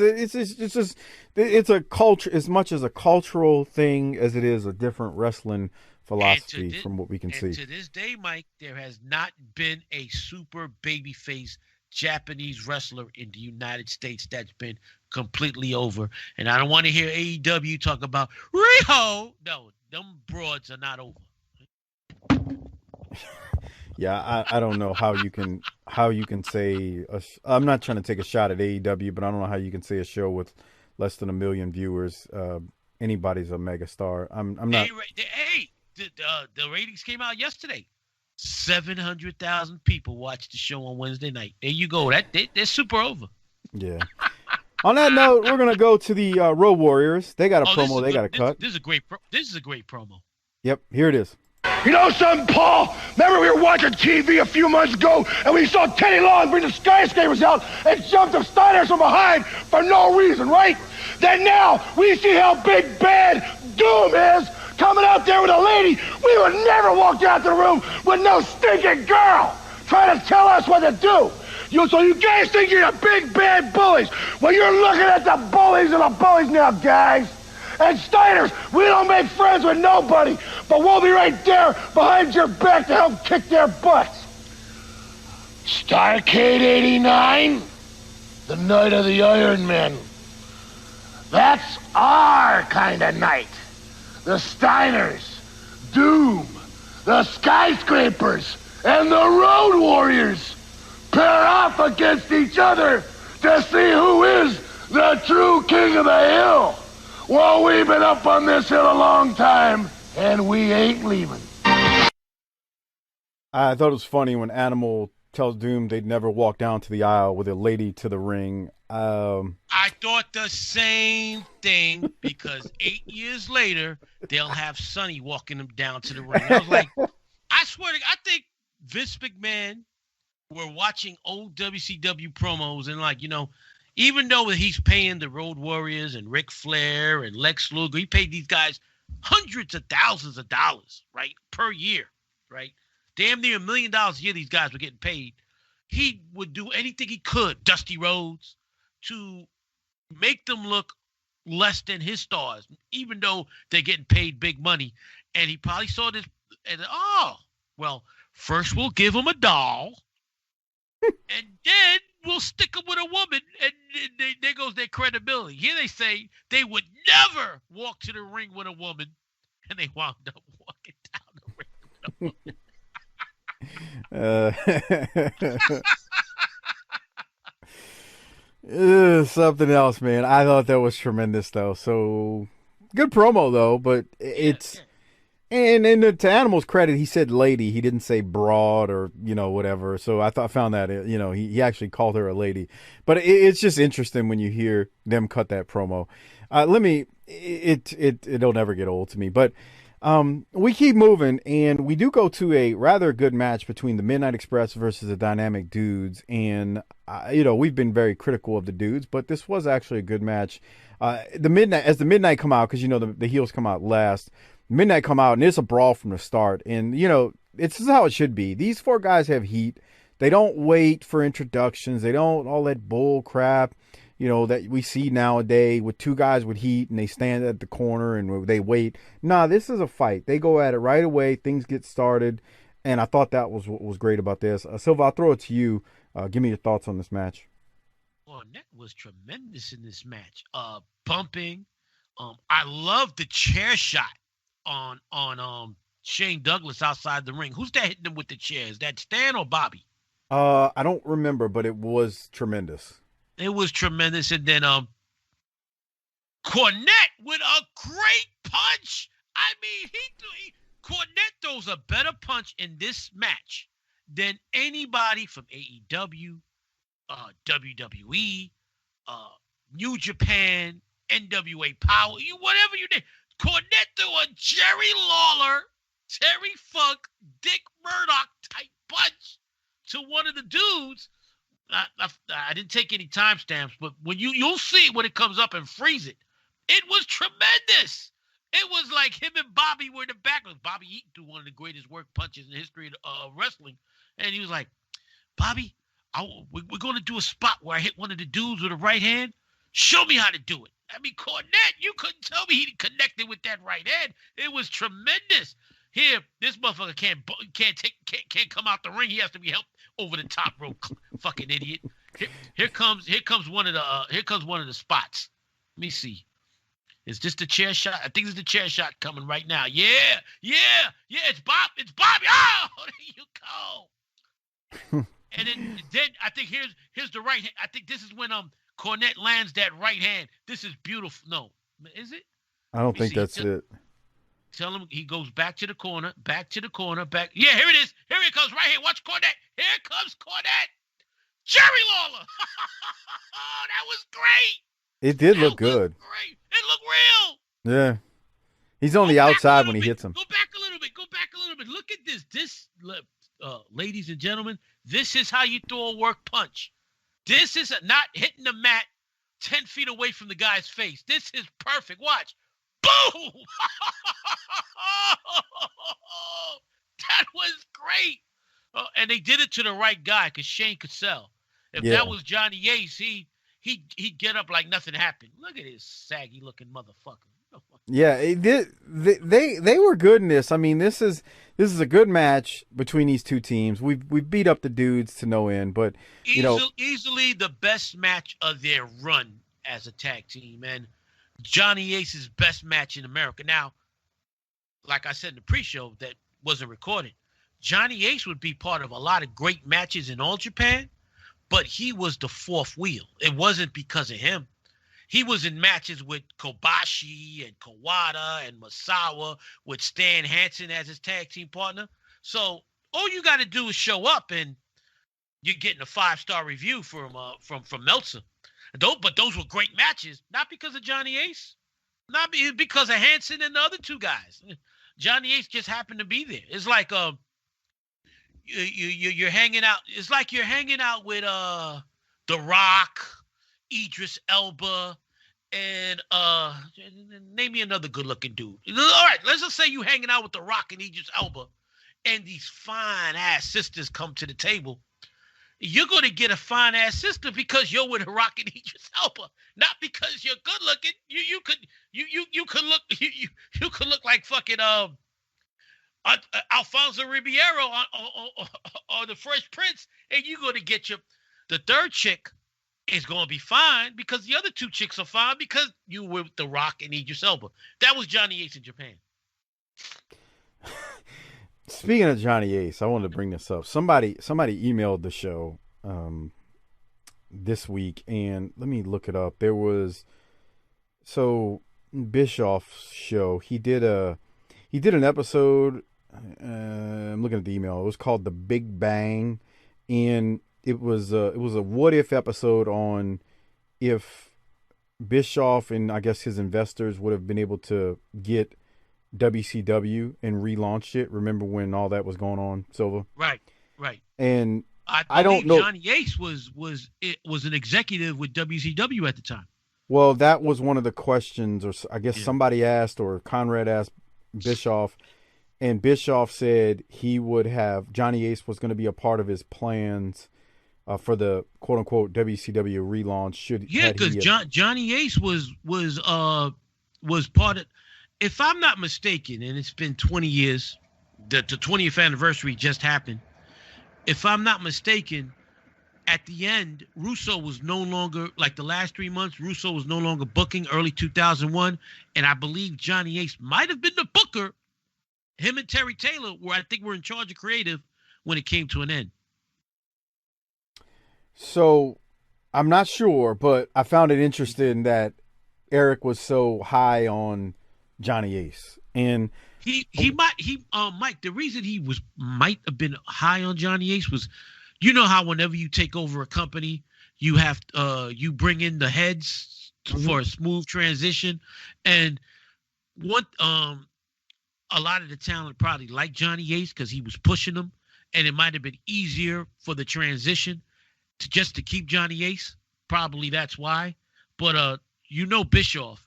a culture, as much as a cultural thing as it is a different wrestling philosophy from what we can see. To this day, Mike, there has not been a super babyface Japanese wrestler in the United States that's been completely over. And I don't want to hear AEW talk about Riho. No, them broads are not over. Yeah, I don't know how you can say I'm not trying to take a shot at AEW, but I don't know how you can say a show with less than 1 million viewers, anybody's a megastar. I'm not. The ratings came out yesterday. 700,000 people watched the show on Wednesday night. There you go. They're super over. Yeah. On that note, we're gonna go to the Road Warriors. They got a promo. They got a cut. This is a great promo. Yep. Here it is. You know something, Paul? Remember we were watching TV a few months ago and we saw Teddy Long bring the skyscrapers out and jump the Steiners from behind for no reason, right? Then now we see how big bad Doom is coming out there with a lady. We would never walk out the room with no stinking girl trying to tell us what to do. So you guys think you're the big bad bullies. Well, you're looking at the bullies of the bullies now, guys. And Steiners, we don't make friends with nobody, but we'll be right there behind your back to help kick their butts. Starrcade 89, the night of the Iron Men. That's our kind of night. The Steiners, Doom, the Skyscrapers, and the Road Warriors pair off against each other to see who is the true king of the hill. Well, we've been up on this hill a long time, and we ain't leaving. I thought it was funny when Animal tells Doom they'd never walk down to the aisle with a lady to the ring. I thought the same thing, because 8 years later, they'll have Sonny walking them down to the ring. I was like, I swear to God, I think Vince McMahon were watching old WCW promos and even though he's paying the Road Warriors and Ric Flair and Lex Luger, he paid these guys hundreds of thousands of dollars, right, per year, right? Damn near $1 million a year these guys were getting paid. He would do anything he could, Dusty Rhodes, to make them look less than his stars, even though they're getting paid big money. And he probably saw this and, first we'll give them a doll, and then we'll stick them with a woman, and there goes their credibility. Here they say they would never walk to the ring with a woman, and they wound up walking down the ring with a woman. Something else, man. I thought that was tremendous, though. So good promo, though. But it's and to Animal's credit, he said lady. He didn't say broad or whatever. So I found that he actually called her a lady. But it's just interesting when you hear them cut that promo. It'll never get old to me. But we keep moving, and we do go to a rather good match between the Midnight Express versus the Dynamic Dudes. And we've been very critical of the Dudes, but this was actually a good match. As the Midnight come out, because the heels come out last. Midnight come out, and it's a brawl from the start. And this is how it should be. These 4 guys have heat. They don't wait for introductions. They don't all that bull crap that we see nowadays with 2 guys with heat and they stand at the corner and they wait. Nah, this is a fight. They go at it right away. Things get started. And I thought that was what was great about this. Silva, I'll throw it to you. Give me your thoughts on this match. Cornette was tremendous in this match. Bumping. I love the chair shot on Shane Douglas outside the ring. Who's that hitting him with the chair? Is that Stan or Bobby? I don't remember, but it was tremendous. It was tremendous. And then Cornette with a great punch. I mean, Cornette throws a better punch in this match than anybody from AEW, WWE, New Japan, NWA Power, whatever you name. Cornette threw a Jerry Lawler, Terry Funk, Dick Murdoch type punch to one of the dudes. I didn't take any timestamps, but when you'll see when it comes up and freeze it. It was tremendous. It was like him and Bobby were in the back. Bobby Eaton threw one of the greatest work punches in the history of wrestling, and he was like, "Bobby, we're going to do a spot where I hit one of the dudes with a right hand. Show me how to do it." I mean, Cornette, you couldn't tell me he connected with that right hand. It was tremendous. Here, this motherfucker can't come out the ring. He has to be helped over the top rope. Fucking idiot. Here comes one of the spots. Let me see. Is this the chair shot? I think it's the chair shot coming right now. Yeah. It's Bobby. Oh, there you go. And then I think here's the right hand. I think this is when Cornette lands that right hand. This is beautiful. No, is it? I don't think that's it. Tell him he goes back to the corner. Yeah, here it is. Here it comes right here. Watch Cornette. Here comes Cornette. Jerry Lawler. Oh, that was great. It did look good. Great. It looked real. Yeah. He's on the outside when he hits him. Go back a little bit. Look at this. Ladies and gentlemen, this is how you throw a work punch. This is not hitting the mat 10 feet away from the guy's face. This is perfect. Watch. Boom! That was great. And they did it to the right guy because Shane could sell. If that was Johnny Ace, he'd get up like nothing happened. Look at this saggy looking motherfucker. Yeah, it did. They were good in this. I mean, this is a good match between these two teams. We beat up the dudes to no end, but easily the best match of their run as a tag team, and Johnny Ace's best match in America. Now, like I said in the pre-show that wasn't recorded, Johnny Ace would be part of a lot of great matches in All Japan, but he was the fourth wheel. It wasn't because of him. He was in matches with Kobashi and Kawada and Masawa with Stan Hansen as his tag team partner. So all you got to do is show up, and you're getting a 5-star review from Meltzer. But those were great matches, not because of Johnny Ace, not because of Hansen and the other two guys. Johnny Ace just happened to be there. It's like you're hanging out. It's like you're hanging out with The Rock, Idris Elba, and name me another good-looking dude. All right, let's just say you hanging out with The Rock and Idris Elba, and these fine-ass sisters come to the table. You're going to get a fine-ass sister because you're with The Rock and Idris Elba, not because you're good-looking. You could look like fucking Alfonso Ribeiro on The Fresh Prince, and you're going to get the third chick is going to be fine because the other two chicks are fine because you were with The Rock and Idris Elba. That was Johnny Ace in Japan. Speaking of Johnny Ace, I wanted to bring this up. Somebody emailed the show this week, and let me look it up. There was Bischoff's show. He did an episode. I'm looking at the email. It was called The Big Bang, and it was a what if episode on if Bischoff and I guess his investors would have been able to get WCW and relaunched it. Remember when all that was going on, Silva? Right. And I don't know. Johnny Ace was an executive with WCW at the time. Well, that was one of the questions, or I guess somebody asked, or Conrad asked Bischoff, and Bischoff said Johnny Ace was going to be a part of his plans for the quote unquote WCW relaunch. Because Johnny Ace was part of. If I'm not mistaken, and it's been 20 years, the 20th anniversary just happened. If I'm not mistaken, at the end, Russo was no longer, like the last 3 months, Russo was no longer booking early 2001. And I believe Johnny Ace might have been the booker. Him and Terry Taylor were in charge of creative when it came to an end. So I'm not sure, but I found it interesting that Eric was so high on Johnny Ace, and Mike, the reason he might have been high on Johnny Ace was, you know how whenever you take over a company, you bring in the heads for a smooth transition, and a lot of the talent probably liked Johnny Ace because he was pushing them, and it might have been easier for the transition to keep Johnny Ace. Probably that's why. But Bischoff,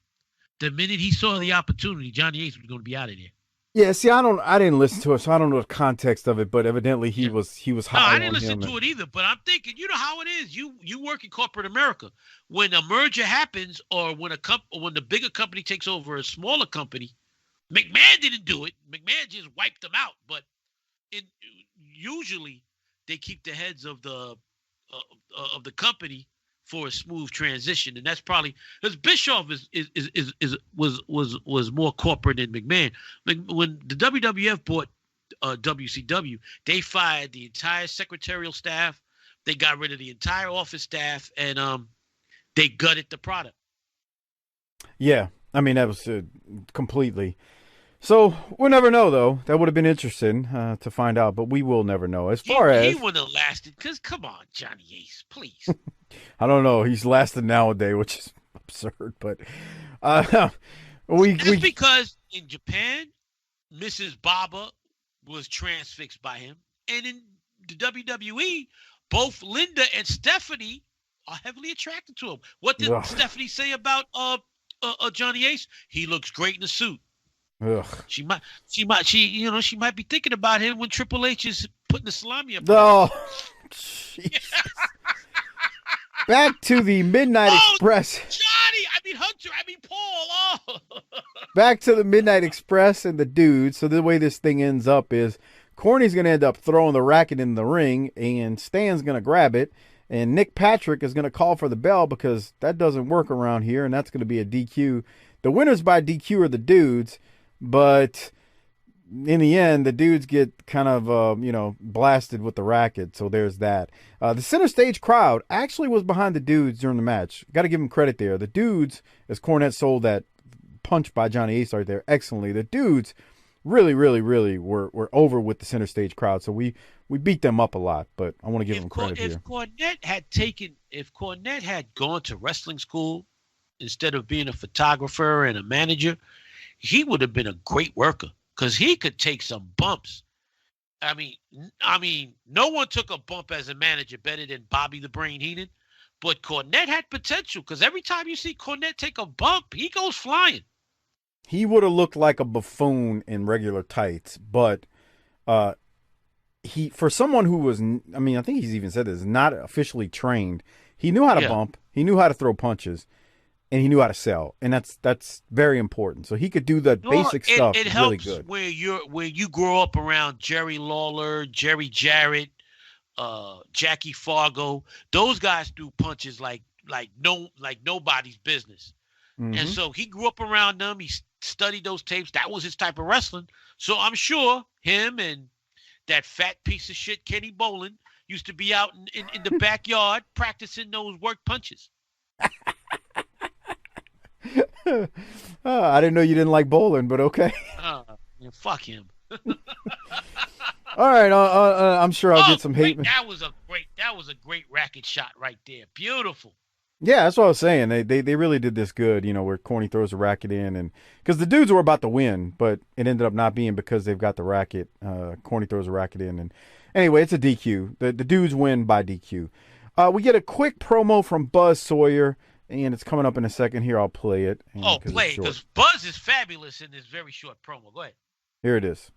the minute he saw the opportunity, Johnny Ace was going to be out of there. Yeah, see, I didn't listen to it, so I don't know the context of it. But evidently, he was high. No, I didn't listen to it either. But I'm thinking, you know how it is. You work in corporate America. When a merger happens, or when the bigger company takes over a smaller company, McMahon didn't do it. McMahon just wiped them out. But usually they keep the heads of the company for a smooth transition, and that's probably because Bischoff was more corporate than McMahon. When the WWF bought WCW, they fired the entire secretarial staff, they got rid of the entire office staff, and they gutted the product. Yeah, I mean that was completely. So we'll never know, though. That would have been interesting to find out, but we will never know. As far as he wouldn't have lasted, because come on, Johnny Ace, please. I don't know. He's lasted nowadays, which is absurd. But because in Japan, Mrs. Baba was transfixed by him, and in the WWE, both Linda and Stephanie are heavily attracted to him. What did Stephanie say about Johnny Ace? He looks great in a suit. Ugh. She might be thinking about him when Triple H is putting the salami up. Oh, back to the Midnight Express. Paul. Oh. Back to the Midnight Express and the dudes. So the way this thing ends up is Corny's going to end up throwing the racket in the ring, and Stan's going to grab it, and Nick Patrick is going to call for the bell because that doesn't work around here, and that's going to be a DQ. The winners by DQ are the dudes. But in the end, the dudes get kind of, blasted with the racket. So there's that. The center stage crowd actually was behind the dudes during the match. Got to give them credit there. The dudes, as Cornette sold that punch by Johnny Ace right there excellently, the dudes really, really, really were over with the center stage crowd. So we beat them up a lot, but I want to give them credit here. If Cornette had gone to wrestling school instead of being a photographer and a manager, he would have been a great worker because he could take some bumps. I mean, no one took a bump as a manager better than Bobby the Brain Heenan, but Cornette had potential because every time you see Cornette take a bump, he goes flying. He would have looked like a buffoon in regular tights, but for someone who was, I think he's even said this, not officially trained, he knew how to bump, he knew how to throw punches. And he knew how to sell, and that's very important. So he could do the basic stuff it really helps good. Where you grow up around Jerry Lawler, Jerry Jarrett, Jackie Fargo. Those guys do punches like nobody's business. Mm-hmm. And so he grew up around them. He studied those tapes. That was his type of wrestling. So I'm sure him and that fat piece of shit Kenny Bolin used to be out in the backyard practicing those work punches. I didn't know you didn't like bowling, but okay. Fuck him. All right, I'm sure I'll get some hate. That was a great racket shot right there. Beautiful. Yeah, that's what I was saying. They really did this good, where Corny throws the racket in, and because the dudes were about to win, but it ended up not being because they've got the racket. Corny throws the racket in, and anyway, it's a DQ. The dudes win by DQ. We get a quick promo from Buzz Sawyer. And it's coming up in a second here. I'll play it. Play it, because Buzz is fabulous in this very short promo. Go ahead. Here it is.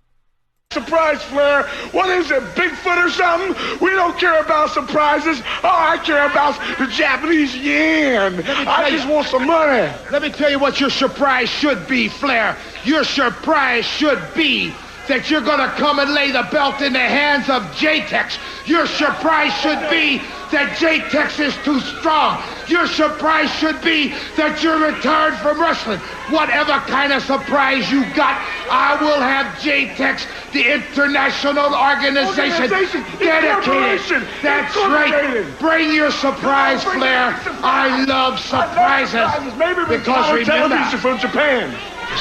Surprise, Flair. What is it, Bigfoot or something? We don't care about surprises. All I care about the Japanese yen. I just want some money. Let me tell you what your surprise should be, Flair. Your surprise should be that you're going to come and lay the belt in the hands of J-Tex. Your surprise should be that J-Tex is too strong. Your surprise should be that you're retired from wrestling. Whatever kind of surprise you got, I will have J-Tex, the international organization dedicated. That's right. Bring your surprise, Flair. I love surprises. Maybe because remember, television from Japan.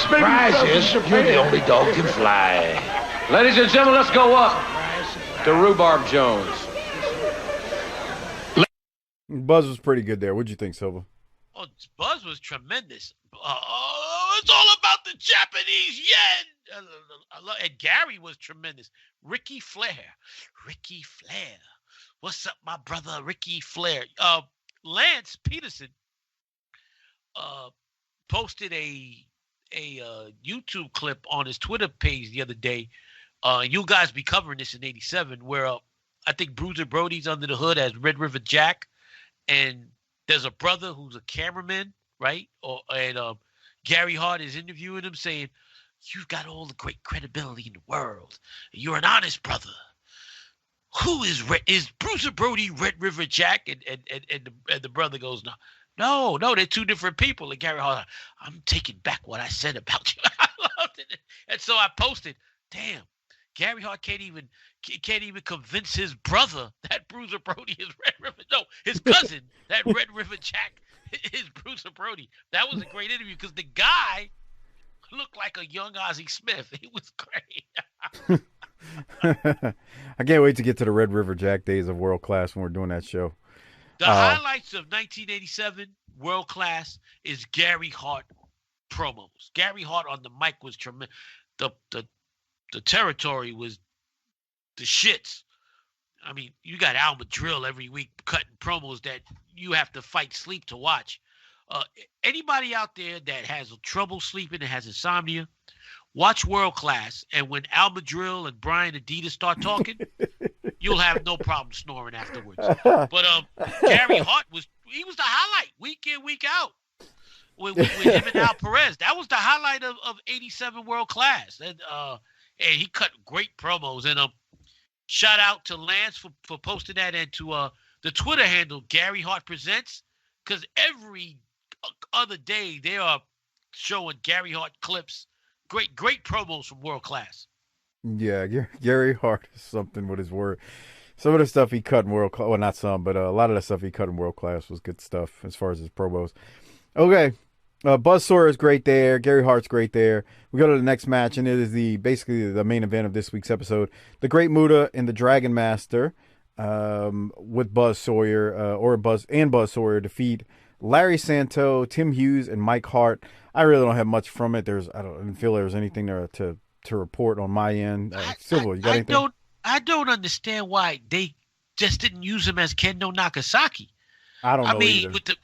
Surprises, you're the only dog can fly. Ladies and gentlemen, let's go up to Rhubarb Jones. Buzz was pretty good there. What'd you think, Silva? Oh, Buzz was tremendous. It's all about the Japanese yen. And Gary was tremendous. Ricky Flair. What's up, my brother, Ricky Flair? Lance Peterson posted a YouTube clip on his Twitter page the other day. You guys be covering this in '87, where I think Bruiser Brody's under the hood as Red River Jack, and there's a brother who's a cameraman, right? And Gary Hart is interviewing him, saying, "You've got all the great credibility in the world. You're an honest brother. Who is Bruiser Brody Red River Jack?" And the brother goes, No, they're two different people. And Gary Hart, I'm taking back what I said about you. I loved it. And so I posted, damn, Gary Hart can't even convince his brother that Bruiser Brody is Red River. No, his cousin, that Red River Jack, is Bruiser Brody. That was a great interview because the guy looked like a young Ozzie Smith. He was great. I can't wait to get to the Red River Jack days of World Class when we're doing that show. The highlights of 1987 World Class is Gary Hart promos. Gary Hart on the mic was tremendous. The territory was the shits. I mean, you got Al Madrill every week cutting promos that you have to fight sleep to watch. Anybody out there that has trouble sleeping and has insomnia, watch World Class, and when Al Madrill and Brian Adidas start talking, you'll have no problem snoring afterwards. But Gary Hart was the highlight week in, week out with him and Al Perez. That was the highlight of 87 World Class. And he cut great promos. And shout out to Lance for posting that, and to the Twitter handle Gary Hart Presents, because every other day they are showing Gary Hart clips. Great promos from World Class. Yeah, Gary Hart is something with his word. Some of the stuff he cut in World Class, well, not some, but a lot of the stuff he cut in World Class was good stuff as far as his promos. Okay, Buzz Sawyer is great there. Gary Hart's great there. We go to the next match, and it is basically the main event of this week's episode. The Great Muta and the Dragon Master with Buzz Sawyer, Buzz Sawyer defeat Larry Santo, Tim Hughes, and Mike Hart. I really don't have much from it. I didn't feel there was anything there to report on my end. Silva, you got anything? I don't understand why they just didn't use him as Kendo Nagasaki. I don't know. I mean, either.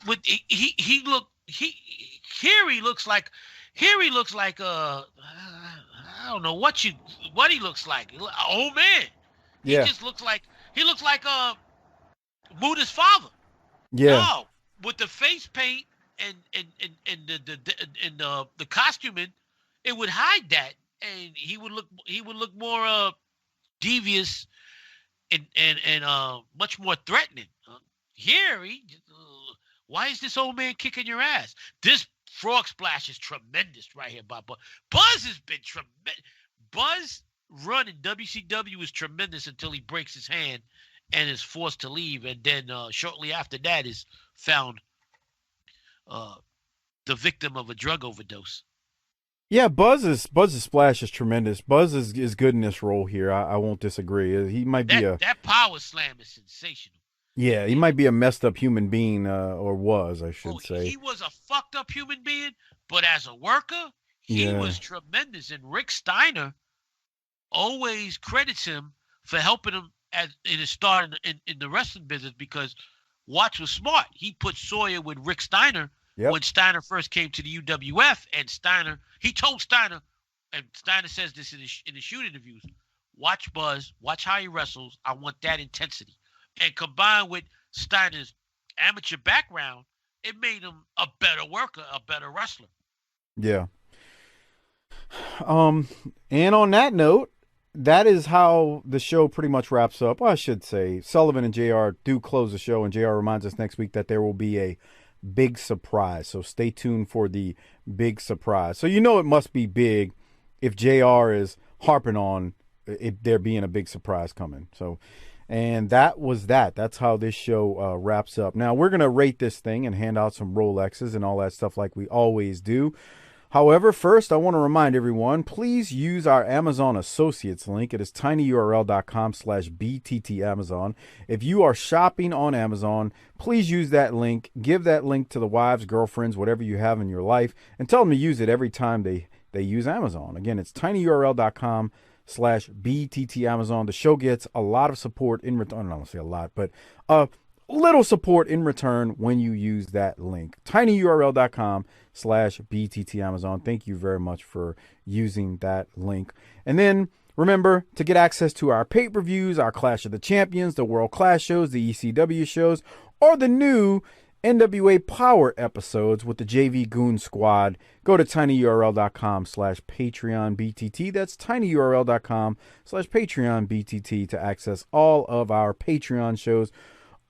He looks like I don't know what he looks like. Oh man. Yeah. He looks like Muta's father. Yeah. No, with the face paint and the costuming, it would hide that, and he would look more devious and much more threatening. Here, why is this old man kicking your ass? This frog splash is tremendous right here, Bob. Buzz has been tremendous. Buzz run in WCW is tremendous until he breaks his hand and is forced to leave, and then shortly after that is found the victim of a drug overdose. Yeah, Buzz's splash is tremendous. Buzz is good in this role here. I won't disagree. He might be that power slam is sensational. Yeah, he might be a messed up human being, or was, I should say. He was a fucked up human being, but as a worker, he was tremendous. And Rick Steiner always credits him for helping him in his start in the wrestling business, because Watts was smart. He put Sawyer with Rick Steiner when Steiner first came to the UWF, and he told Steiner, and Steiner says this in the shoot interviews, watch Buzz, watch how he wrestles. I want that intensity. And combined with Steiner's amateur background, it made him a better worker, a better wrestler. Yeah. And on that note, that is how the show pretty much wraps up. Well, I should say Sullivan and JR do close the show, and JR reminds us next week that there will be a big surprise. So stay tuned for the big surprise. So it must be big if JR is harping on there being a big surprise coming. So, and that was that. That's how this show wraps up. Now, we're going to rate this thing and hand out some Rolexes and all that stuff like we always do. However, first, I want to remind everyone, please use our Amazon Associates link. It is tinyurl.com/bttamazon. If you are shopping on Amazon, please use that link. Give that link to the wives, girlfriends, whatever you have in your life, and tell them to use it every time they use Amazon. Again, it's tinyurl.com/bttamazon. The show gets a lot of support in return. I don't want to say a lot, but little support in return when you use that link. tinyurl.com/bttamazon. Thank you very much for using that link. And then remember to get access to our pay-per-views, our Clash of the Champions, the World Class shows, the ECW shows, or the new NWA Power episodes with the JV Goon Squad. Go to tinyurl.com/PatreonBTT. That's tinyurl.com/PatreonBTT to access all of our Patreon shows.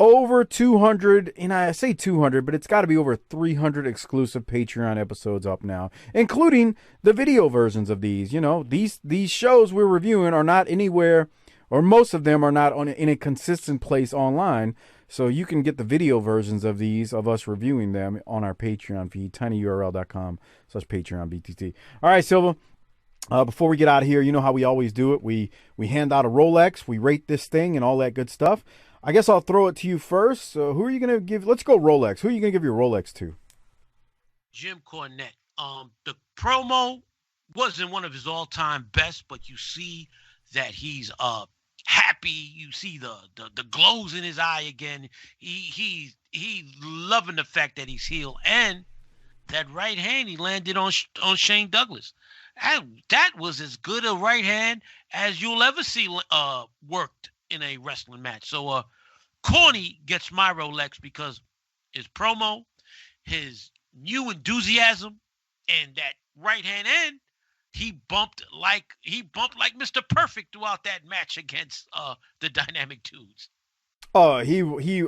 Over 200, and I say 200, but it's got to be over 300 exclusive Patreon episodes up now, including the video versions of these. You know, these shows we're reviewing are not anywhere, or most of them are not in a consistent place online. So you can get the video versions of these, of us reviewing them, on our Patreon feed, tinyurl.com/PatreonBTT. All right, Silva. Before we get out of here, you know how we always do it. We hand out a Rolex, we rate this thing, and all that good stuff. I guess I'll throw it to you first. So who are you going to give? Let's go Rolex. Who are you going to give your Rolex to? Jim Cornette. The promo wasn't one of his all-time best, but you see that he's happy. You see the glows in his eye again. He's loving the fact that he's healed, and that right hand he landed on Shane Douglas. That was as good a right hand as you'll ever see worked in a wrestling match. So Corny gets my Rolex because his promo, his new enthusiasm, and that right hand end, he bumped like Mr. Perfect throughout that match against the Dynamic Dudes. Oh,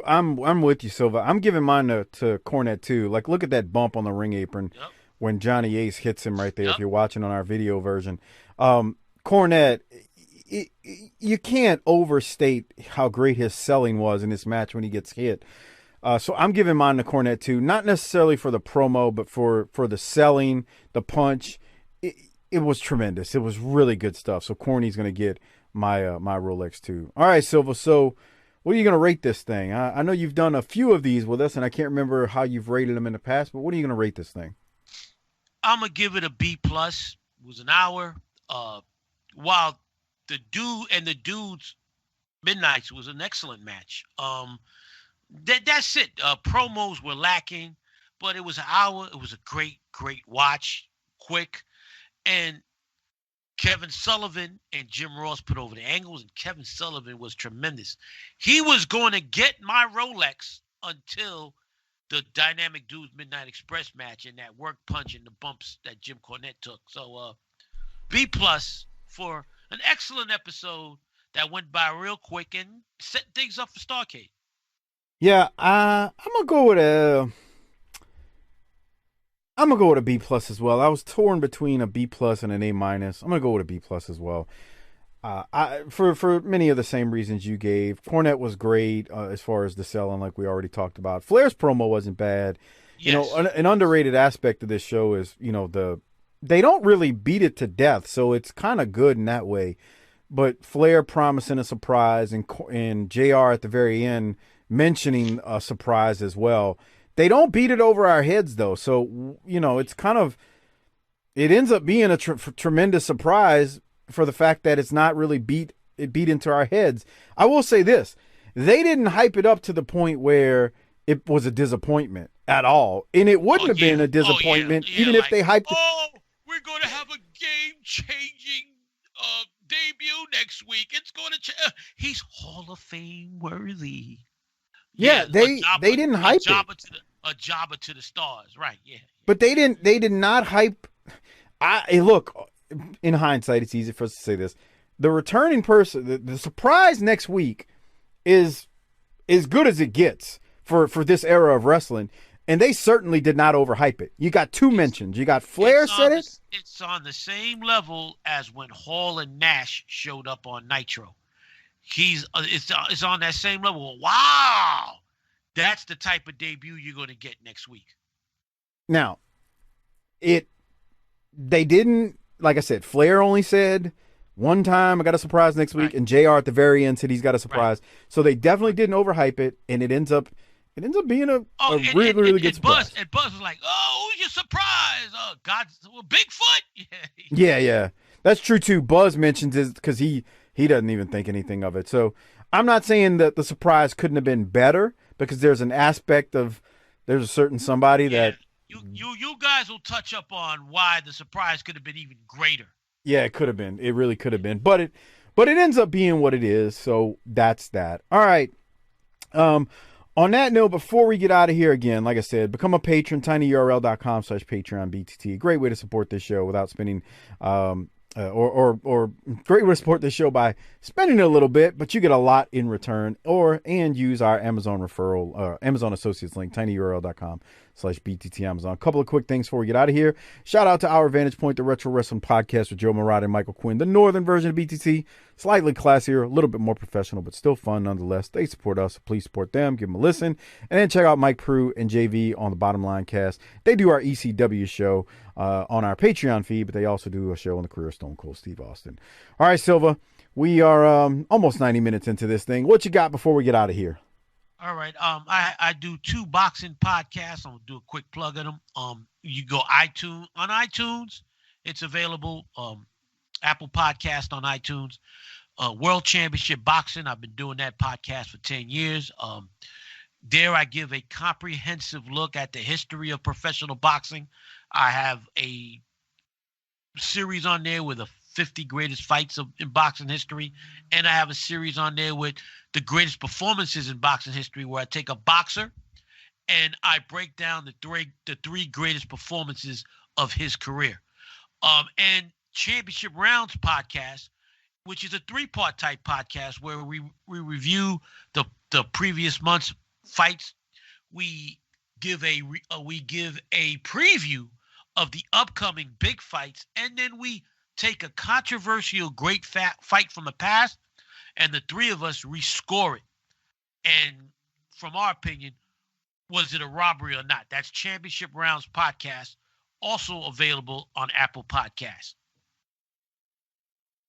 I'm with you, Silva. I'm giving mine to Cornette too. Like, look at that bump on the ring apron when Johnny Ace hits him right there. If you're watching on our video version, Cornette, you can't overstate how great his selling was in this match when he gets hit. So I'm giving mine to Cornette too, not necessarily for the promo, but for the selling, the punch. It was tremendous. It was really good stuff. So Corny's going to get my Rolex too. All right, Silva. So what are you going to rate this thing? I know you've done a few of these with us, and I can't remember how you've rated them in the past, but what are you going to rate this thing? I'm going to give it a B+. It was an hour. While the Dudes Midnights was an excellent match. That's it. Promos were lacking, but it was an hour. It was a great watch, quick. And Kevin Sullivan and Jim Ross put over the angles, and Kevin Sullivan was tremendous. He was going to get my Rolex until the Dynamic Dudes Midnight Express match and that work punch and the bumps that Jim Cornette took. So B+ for an excellent episode that went by real quick and set things up for Starrcade. Yeah, I'm gonna go with a B+ as well. I was torn between a B+ and an A-. I'm gonna go with a B+ as well. For many of the same reasons you gave. Cornette was great as far as the selling, like we already talked about. Flair's promo wasn't bad. Yes. You know, an underrated aspect of this show is, you know, they don't really beat it to death, so it's kind of good in that way. But Flair promising a surprise and JR at the very end mentioning a surprise as well. They don't beat it over our heads, though. So, you know, it's kind of, it ends up being a tremendous surprise for the fact that it's not really beat into our heads. I will say this. They didn't hype it up to the point where it was a disappointment at all. And it wouldn't have been a disappointment even if they hyped it. Oh, we're going to have a game-changing debut next week. It's going to he's Hall of Fame worthy. Yeah, they didn't hype it. A jobber to the stars, right? Yeah. But they did not hype. Look, in hindsight, it's easy for us to say this. The returning person, the surprise next week is as good as it gets for this era of wrestling, and they certainly did not overhype it. You got two mentions. You got Flair said it. It's on the same level as when Hall and Nash showed up on Nitro. It's on that same level. Wow, that's the type of debut you're going to get next week. Now, it they didn't, like I said, Flair only said one time I got a surprise next week, and JR at the very end said he's got a surprise. So they definitely didn't overhype it, and it ends up being a really good surprise. Buzz was like, "Oh, who's your surprise? Oh, Bigfoot." Yeah, that's true too. Buzz mentions it because he doesn't even think anything of it. So I'm not saying that the surprise couldn't have been better, because there's an aspect of there's a certain somebody that you guys will touch up on why the surprise could have been even greater. Yeah, it could have been. It really could have been. But it ends up being what it is. So that's that. All right. On that note, before we get out of here again, like I said, become a patron, tinyurl.com/PatreonBTT. A great way to support this show without spending, or great way to support this show by spending a little bit, but you get a lot in return, and use our Amazon referral, Amazon Associates link, tinyurl.com/BTT Amazon. A couple of quick things before we get out of here. Shout out to Our Vantage Point, the Retro Wrestling Podcast with Joe Murata and Michael Quinn, the northern version of BTT. Slightly classier, a little bit more professional, but still fun nonetheless. They support us, so please support them. Give them a listen. And then check out Mike Prue and JV on the Bottom Line Cast. They do our ECW show on our Patreon feed, but they also do a show on the career of Stone Cold Steve Austin. All right, Silva, we are almost 90 minutes into this thing. What you got before we get out of here? All right. I do 2 boxing podcasts. I'm gonna do a quick plug of them. You go on iTunes. It's available. Apple Podcast on iTunes. World Championship Boxing. I've been doing that podcast for 10 years. There I give a comprehensive look at the history of professional boxing. I have a series on there with the 50 greatest fights in boxing history, and I have a series on there with the greatest performances in boxing history, where I take a boxer and I break down the three greatest performances of his career. And Championship Rounds podcast, which is a 3-part type podcast where we review the previous month's fights. We give a preview of the upcoming big fights, and then we take a controversial great fight from the past, and the 3 of us rescore it. And from our opinion, was it a robbery or not? That's Championship Rounds podcast, also available on Apple Podcasts.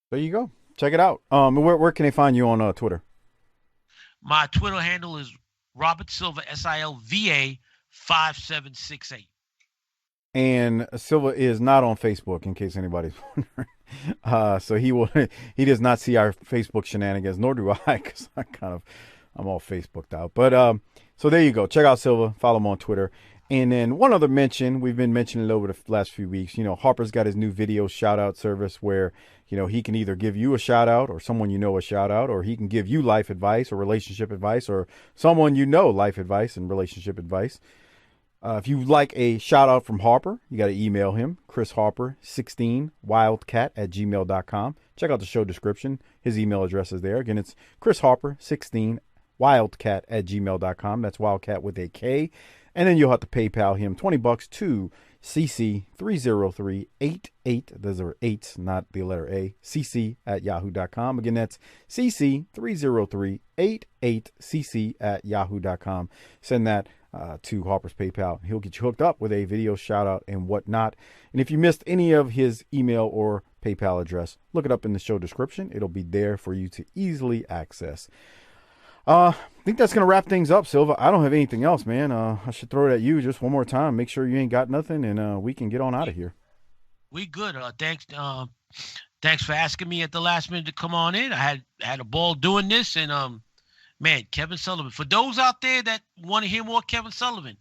There you go. Check it out. Where can they find you on Twitter? My Twitter handle is Robert Silva, SILVA 5768. And Silva is not on Facebook, in case anybody's wondering. So he does not see our Facebook shenanigans, nor do I, because I'm all Facebooked out. But so there you go. Check out Silva. Follow him on Twitter. And then one other mention, we've been mentioning it over the last few weeks. Harper's got his new video shout out service where, he can either give you a shout out, or someone a shout out, or he can give you life advice or relationship advice, or someone life advice and relationship advice. If you like a shout out from Harper, you got to email him, chrisharper16wildcat@gmail.com. Check out the show description. His email address is there. Again, it's chrisharper16wildcat@gmail.com. That's wildcat with a K. And then you'll have to PayPal him $20 to cc30388. Those are 8s, not the letter A. cc@yahoo.com. Again, that's cc30388, cc@yahoo.com. Send that to Harper's PayPal. He'll get you hooked up with a video shout out and whatnot. And if you missed any of his email or PayPal address, look it up in the show description. It'll be there for you to easily access. I think that's going to wrap things up, Silva. I don't have anything else, man. I should throw it at you just one more time. Make sure you ain't got nothing, and we can get on out of here. We good. Thanks for asking me at the last minute to come on in. I had a ball doing this, and man, Kevin Sullivan. For those out there that want to hear more Kevin Sullivan,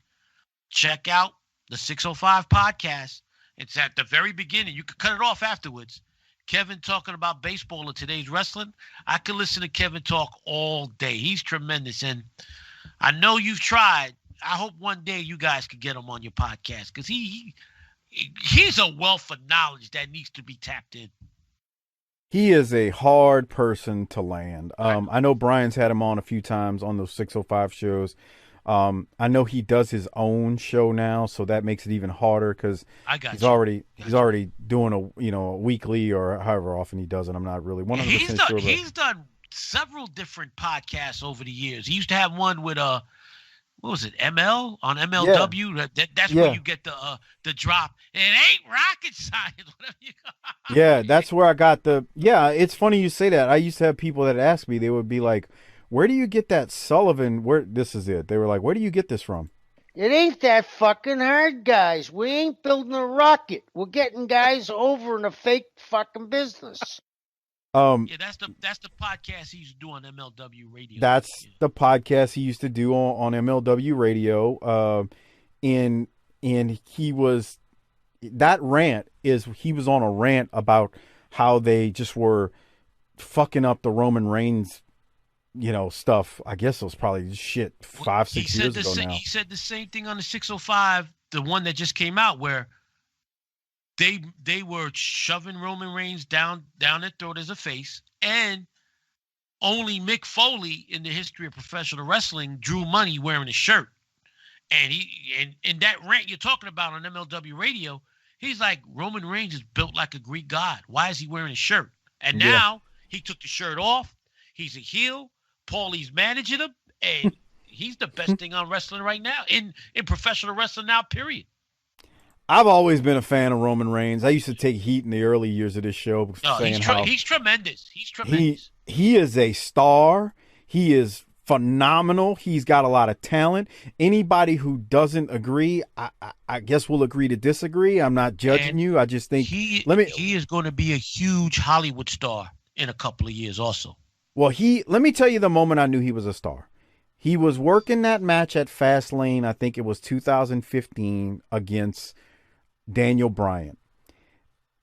check out the 605 podcast. It's at the very beginning. You can cut it off afterwards. Kevin talking about baseball and today's wrestling. I could listen to Kevin talk all day. He's tremendous. And I know you've tried. I hope one day you guys could get him on your podcast, because he's a wealth of knowledge that needs to be tapped in. He is a hard person to land. I know Brian's had him on a few times on those 605 shows. I know he does his own show now, so that makes it even harder, because he's already doing a weekly or however often he does it. I'm not really 100% sure. He's done several different podcasts over the years. He used to have one with what was it, ML on MLW? That's where you get the drop. It ain't rocket science. Whatever you call. Yeah, that's where I got the. Yeah, it's funny you say that. I used to have people that ask me. They would be like, "Where do you get that Sullivan? Where this is it?" They were like, "Where do you get this from?" It ain't that fucking hard, guys. We ain't building a rocket. We're getting guys over in a fake fucking business. Yeah, that's the podcast he used to do on MLW radio. That's the podcast he used to do on MLW radio. And he was that rant is he was on a rant about how they just were fucking up the Roman Reigns, stuff. I guess it was probably shit 5-6 years ago now. He said the same thing on the 605, the one that just came out, where they were shoving Roman Reigns down their throat as a face, and only Mick Foley in the history of professional wrestling drew money wearing a shirt. And in that rant you're talking about on MLW radio, he's like, Roman Reigns is built like a Greek god. Why is he wearing a shirt? And now he took the shirt off. He's a heel. Paulie's managing him, and he's the best thing on wrestling right now in professional wrestling now, period. I've always been a fan of Roman Reigns. I used to take heat in the early years of this show. He's tremendous. He's tremendous. He is a star. He is phenomenal. He's got a lot of talent. Anybody who doesn't agree, I guess will agree to disagree. I'm not judging you. I just think he is going to be a huge Hollywood star in a couple of years also. Well, let me tell you the moment I knew he was a star. He was working that match at Fastlane, I think it was 2015, against Daniel Bryan.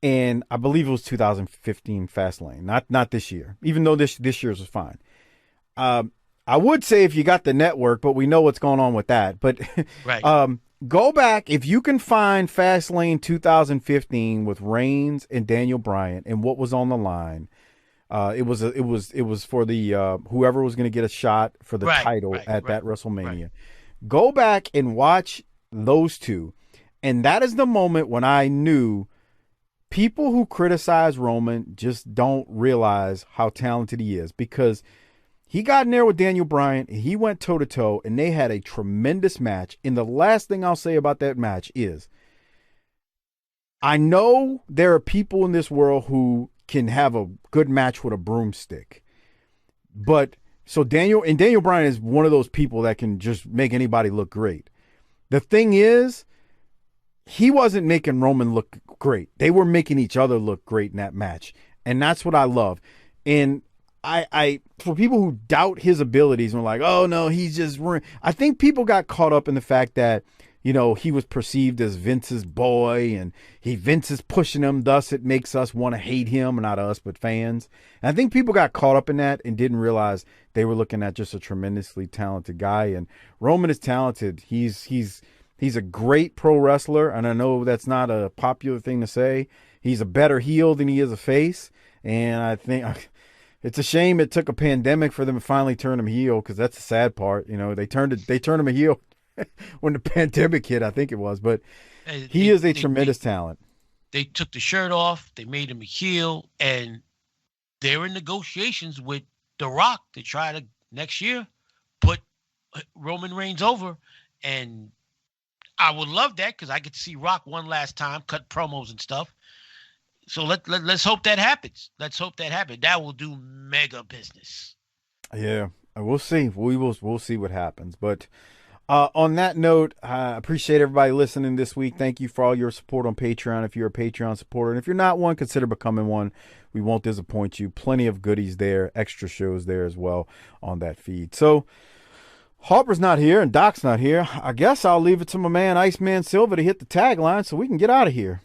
And I believe it was 2015 Fastlane, not this year, even though this year's was fine. I would say if you got the network, but we know what's going on with that. But right. Go back, if you can find Fastlane 2015 with Reigns and Daniel Bryan and what was on the line. It was for the whoever was going to get a shot for the title at that WrestleMania. Right. Go back and watch those two, and that is the moment when I knew people who criticize Roman just don't realize how talented he is, because he got in there with Daniel Bryan and he went toe to toe, and they had a tremendous match. And the last thing I'll say about that match is, I know there are people in this world who can have a good match with a broomstick. But so Daniel Bryan is one of those people that can just make anybody look great. The thing is, he wasn't making Roman look great. They were making each other look great in that match. And that's what I love. And I for people who doubt his abilities and are like, oh no, he's just, I think people got caught up in the fact that, he was perceived as Vince's boy, and Vince is pushing him. Thus, it makes us want to hate him, not us, but fans. And I think people got caught up in that and didn't realize they were looking at just a tremendously talented guy. And Roman is talented. He's a great pro wrestler, and I know that's not a popular thing to say. He's a better heel than he is a face, and I think it's a shame it took a pandemic for them to finally turn him heel, because that's the sad part. They turned him a heel when the pandemic hit, I think it was, but he is a tremendous talent. They took the shirt off, they made him a heel, and they're in negotiations with The Rock to try to next year put Roman Reigns over. And I would love that, because I get to see Rock one last time, cut promos and stuff. So let's hope that happens. Let's hope that happens. That will do mega business. Yeah, we'll see. We'll see what happens, but. On that note, I appreciate everybody listening this week. Thank you for all your support on Patreon. If you're a Patreon supporter, and if you're not one, consider becoming one. We won't disappoint you. Plenty of goodies there, extra shows there as well on that feed. So Harper's not here and Doc's not here. I guess I'll leave it to my man Iceman Silva to hit the tagline so we can get out of here.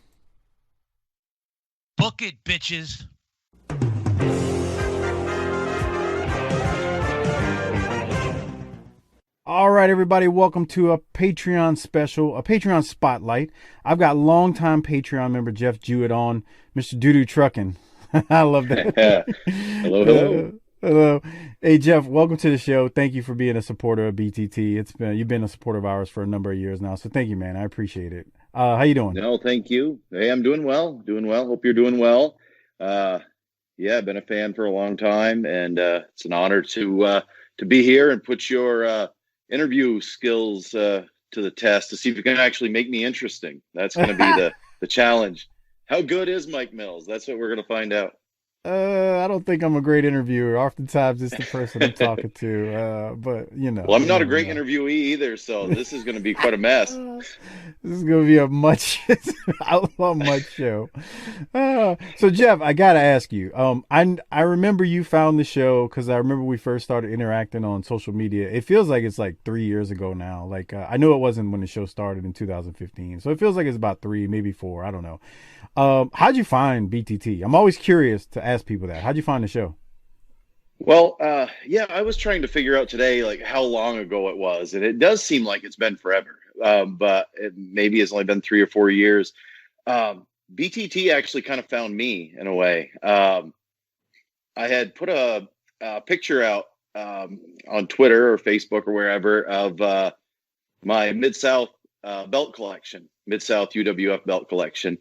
Book it, bitches. All right, everybody, welcome to a Patreon special, a Patreon spotlight. I've got longtime Patreon member Jeff Jewett on, Mr. Doo-Doo Trucking. I love that. Hello. Hello. Hey, Jeff, welcome to the show. Thank you for being a supporter of BTT. You've been a supporter of ours for a number of years now, so thank you, man. I appreciate it. How you doing? No, thank you. Hey, I'm doing well. Hope you're doing well. I've been a fan for a long time, and it's an honor to be here and put your interview skills to the test to see if you can actually make me interesting. That's going to be the challenge. How good is Mike Mills? That's what we're going to find out. I don't think I'm a great interviewer. Oftentimes it's the person I'm talking to. But Well, I'm not a great interviewee either, so this is going to be quite a mess. This is going to be a much outlaw much show. So Jeff, I got to ask you. I remember you found the show because I remember we first started interacting on social media. It feels like it's like 3 years ago now. Like I know it wasn't when the show started in 2015, so it feels like it's about 3, maybe 4. I don't know. How'd you find BTT? I'm always curious to ask people that. How'd you find the show? Well, yeah, I was trying to figure out today, like how long ago it was, and it does seem like it's been forever, but it maybe it's only been 3 or 4 years. BTT actually kind of found me in a way. I had put a picture out on Twitter or Facebook or wherever of my Mid-South belt collection, Mid-South UWF belt collection.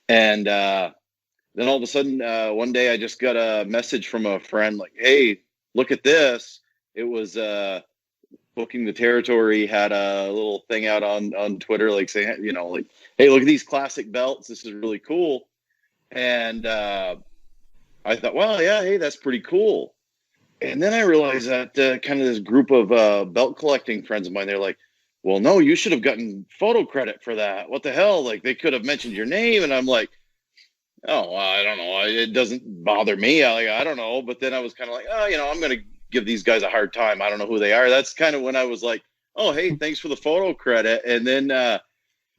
And then all of a sudden, one day I just got a message from a friend like, hey, look at this. It was Booking the Territory had a little thing out on Twitter, like saying, like, hey, look at these classic belts. This is really cool. And I thought, well, yeah, hey, that's pretty cool. And then I realized that kind of this group of belt collecting friends of mine, they're like, well, no, you should have gotten photo credit for that. What the hell? Like, they could have mentioned your name. And I'm like, oh, I don't know. It doesn't bother me. I don't know. But then I was kind of like, oh, I'm going to give these guys a hard time. I don't know who they are. That's kind of when I was like, oh, hey, thanks for the photo credit. And then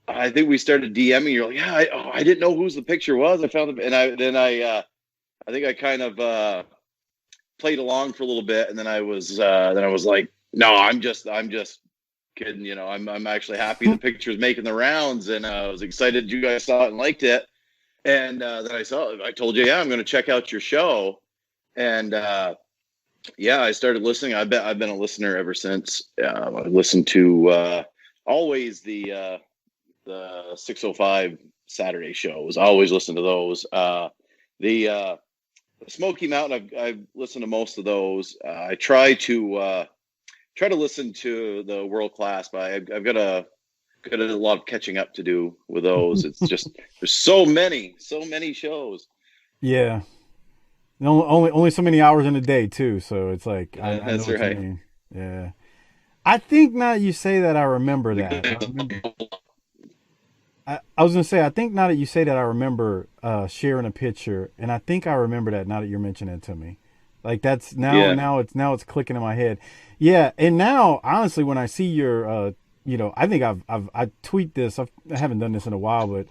I think we started DMing. You're like, yeah, I didn't know whose the picture was. I found it. And I think I kind of played along for a little bit. And then I was like, no, I'm just kidding. I'm actually happy the picture's making the rounds, and I was excited you guys saw it and liked it. And then I told you, yeah, I'm going to check out your show. And yeah, I started listening. I've been a listener ever since. I listened to always the 605 Saturday shows. I always listen to those. The Smoky Mountain, I've listened to most of those. I try to listen to the World Class, but I've got a lot of catching up to do with those. It's just there's so many shows. Yeah, only so many hours in a day too. So it's like I know that's what right. you mean. Yeah, I think now that you say that, I remember that. I was gonna say, I think now that you say that, I remember sharing a picture, and I think I remember that now that you're mentioning it to me. Like that's now it's clicking in my head. Yeah, and now honestly, when I see your, I think I tweet this. I haven't done this in a while, but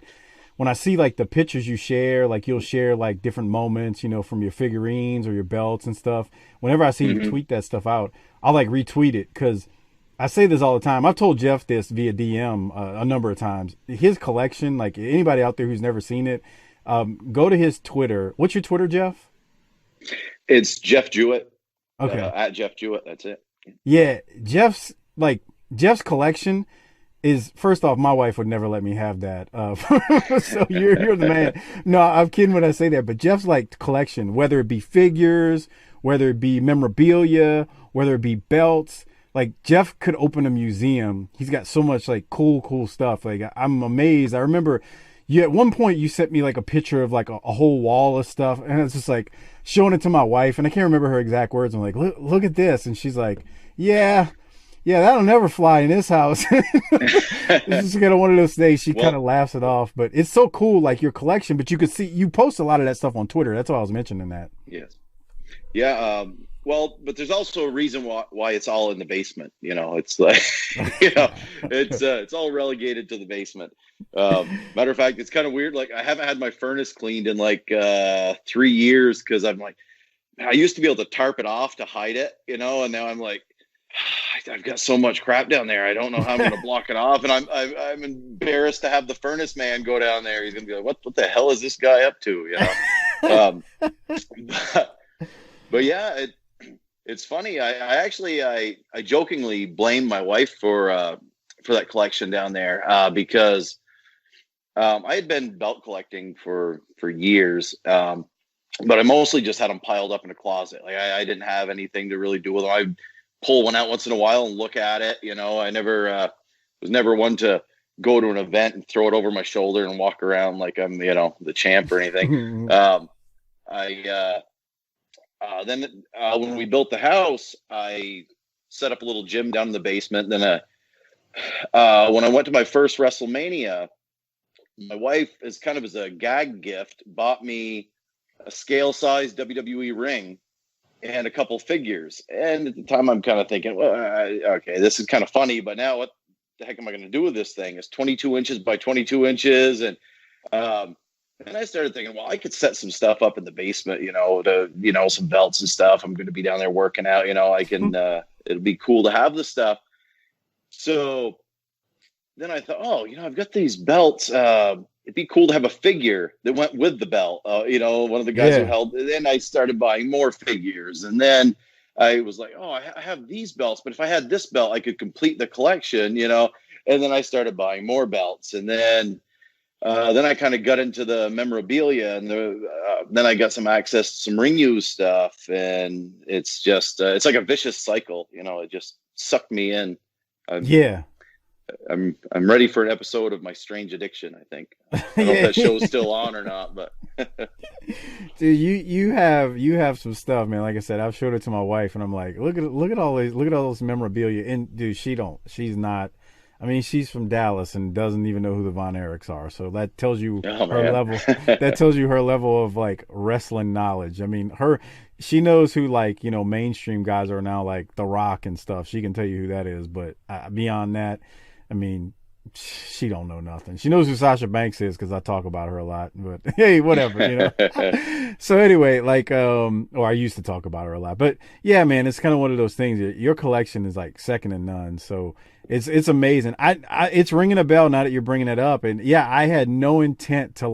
when I see like the pictures you share, like you'll share like different moments, from your figurines or your belts and stuff. Whenever I see you tweet that stuff out, I'll like retweet it because I say this all the time. I've told Jeff this via DM a number of times. His collection, like anybody out there who's never seen it, go to his Twitter. What's your Twitter, Jeff? It's Jeff Jewett. Okay. At Jeff Jewett. That's it. Yeah. Jeff's collection is, first off, my wife would never let me have that. So you're the man. No, I'm kidding when I say that, but Jeff's like collection, whether it be figures, whether it be memorabilia, whether it be belts, like Jeff could open a museum. He's got so much like cool stuff. Like I'm amazed. I remember at one point you sent me like a picture of like a whole wall of stuff, and it's just like showing it to my wife, and I can't remember her exact words. I'm like, look at this, and she's like, yeah, that'll never fly in this house. It's just kind of one of those days. She kind of laughs it off, but it's so cool, like your collection. But you could see you post a lot of that stuff on Twitter. That's why I was mentioning that. Yes. Yeah. Well, but there's also a reason why it's all in the basement. It's like, it's all relegated to the basement. Matter of fact, it's kind of weird. Like I haven't had my furnace cleaned in like 3 years because I'm like, I used to be able to tarp it off to hide it, and now I'm like, I've got so much crap down there. I don't know how I'm going to block it off, and I'm embarrassed to have the furnace man go down there. He's going to be like, what the hell is this guy up to? But yeah, it's funny. I actually jokingly blame my wife for that collection down there because I had been belt collecting for years, but I mostly just had them piled up in a closet. Like I didn't have anything to really do with them. I pull one out once in a while and look at it. I never was never one to go to an event and throw it over my shoulder and walk around like I'm, the champ or anything. Then when we built the house, I set up a little gym down in the basement. Then when I went to my first WrestleMania, my wife, as kind of as a gag gift, bought me a scale-sized WWE ring and a couple figures. And at the time, I'm kind of thinking, well, okay, this is kind of funny, but now what the heck am I going to do with this thing? It's 22 inches by 22 inches. And I started thinking, well, I could set some stuff up in the basement, some belts and stuff. I'm going to be down there working out, I can, it'll be cool to have this stuff. So then I thought, I've got these belts. It'd be cool to have a figure that went with the belt. One of the guys who held. Then I started buying more figures, and then I was like, I have these belts, but if I had this belt, I could complete the collection. And then I started buying more belts, and then I kind of got into the memorabilia, and then I got some access to some ring use stuff, and it's just it's like a vicious cycle. It just sucked me in. I'm ready for an episode of My Strange Addiction, I think. I don't know if that show's still on or not, but dude, you have some stuff, man. Like I said, I've showed it to my wife, and I'm like, look at all those memorabilia. And dude, she's not. I mean, she's from Dallas and doesn't even know who the Von Erichs are. So that tells you her level. That tells you her level of like wrestling knowledge. I mean, she knows who mainstream guys are now, like The Rock and stuff. She can tell you who that is, but beyond that, I mean, she don't know nothing. She knows who Sasha Banks is because I talk about her a lot. But hey, whatever, So anyway, or I used to talk about her a lot. But yeah, man, it's kind of one of those things. Your collection is like second to none. So it's amazing. It's ringing a bell now that you're bringing it up. And yeah, I had no intent to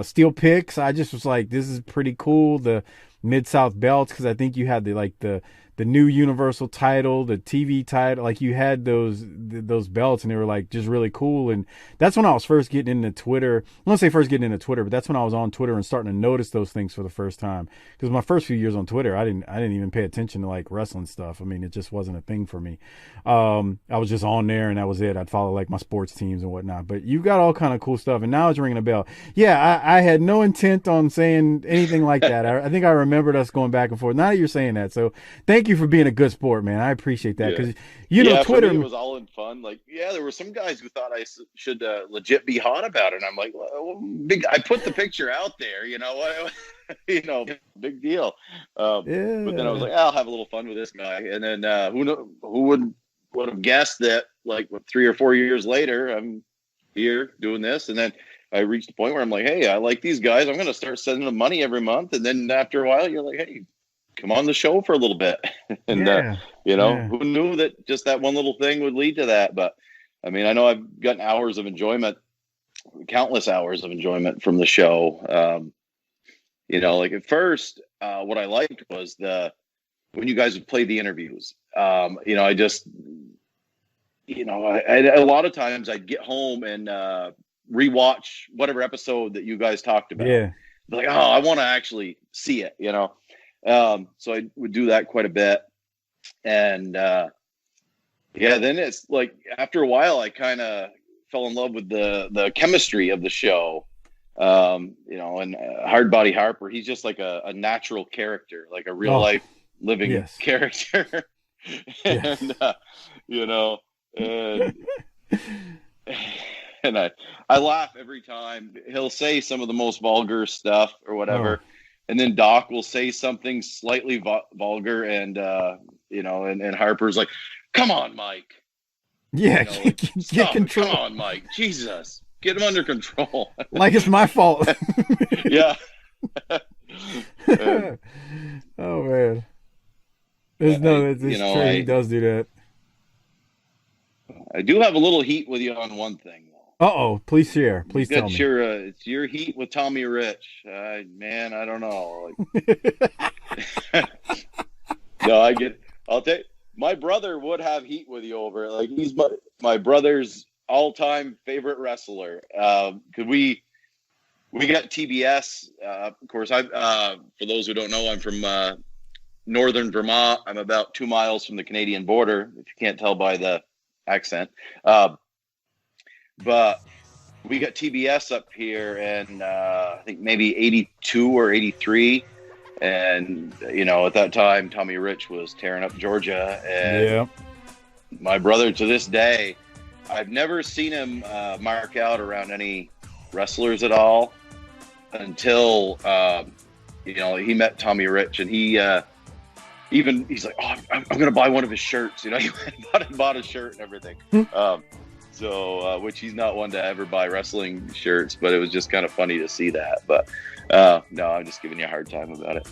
steal picks. I just was like, this is pretty cool. The Mid-South belts, because I think you had the new Universal title, the TV title, like you had those belts, and they were like just really cool. And that's when I was first getting into Twitter. I won't say first getting into Twitter, but that's when I was on Twitter and starting to notice those things for the first time. Because my first few years on Twitter, I didn't even pay attention to like wrestling stuff. I mean, it just wasn't a thing for me. I was just on there and that was it. I'd follow like my sports teams and whatnot. But you got all kind of cool stuff, and now it's ringing a bell. Yeah, I had no intent on saying anything like that. I think I remembered us going back and forth. Now that you're saying that, so thank you for being a good sport, man. I appreciate that because Twitter. For me, it was all in fun. Like, there were some guys who thought I should legit be hot about it. And I'm like, well, I put the picture out there, big deal. But then I was like, I'll have a little fun with this guy. And then who would have guessed that 3 or 4 years later, I'm here doing this, and then I reached the point where I'm like, hey, I like these guys. I'm going to start sending them money every month, and then after a while, you're like, hey, come on the show for a little bit. And, who knew that just that one little thing would lead to that? But I mean, I know I've gotten countless hours of enjoyment from the show. At first, what I liked was when you guys would play the interviews, I just, a lot of times I'd get home and rewatch whatever episode that you guys talked about. Yeah. Like, I want to actually see it, So I would do that quite a bit. And then it's like after a while I kind of fell in love with the chemistry of the show. And Hardbody Harper, he's just like a natural character, like a real life living character. And and I laugh every time he'll say some of the most vulgar stuff or whatever. And then Doc will say something slightly vulgar, and and Harper's like, "Come on, Mike." Yeah, get control. Come on, Mike. Jesus, get him under control. Like it's my fault. Yeah. Oh man, it's true. He does do that. I do have a little heat with you on one thing. Please share. Please tell me. It's your heat with Tommy Rich. Man, I don't know. No, I'll take. My brother would have heat with you over it. Like, he's my brother's all-time favorite wrestler. Cause we got TBS. Of course, for those who don't know, I'm from northern Vermont. I'm about 2 miles from the Canadian border, if you can't tell by the accent. But we got TBS up here, and I think maybe 82 or 83. And, at that time, Tommy Rich was tearing up Georgia. And my brother, to this day, I've never seen him mark out around any wrestlers at all until, he met Tommy Rich. And he's like, oh, I'm going to buy one of his shirts. He bought a shirt and everything. Which he's not one to ever buy wrestling shirts, but it was just kind of funny to see that. But no, I'm just giving you a hard time about it.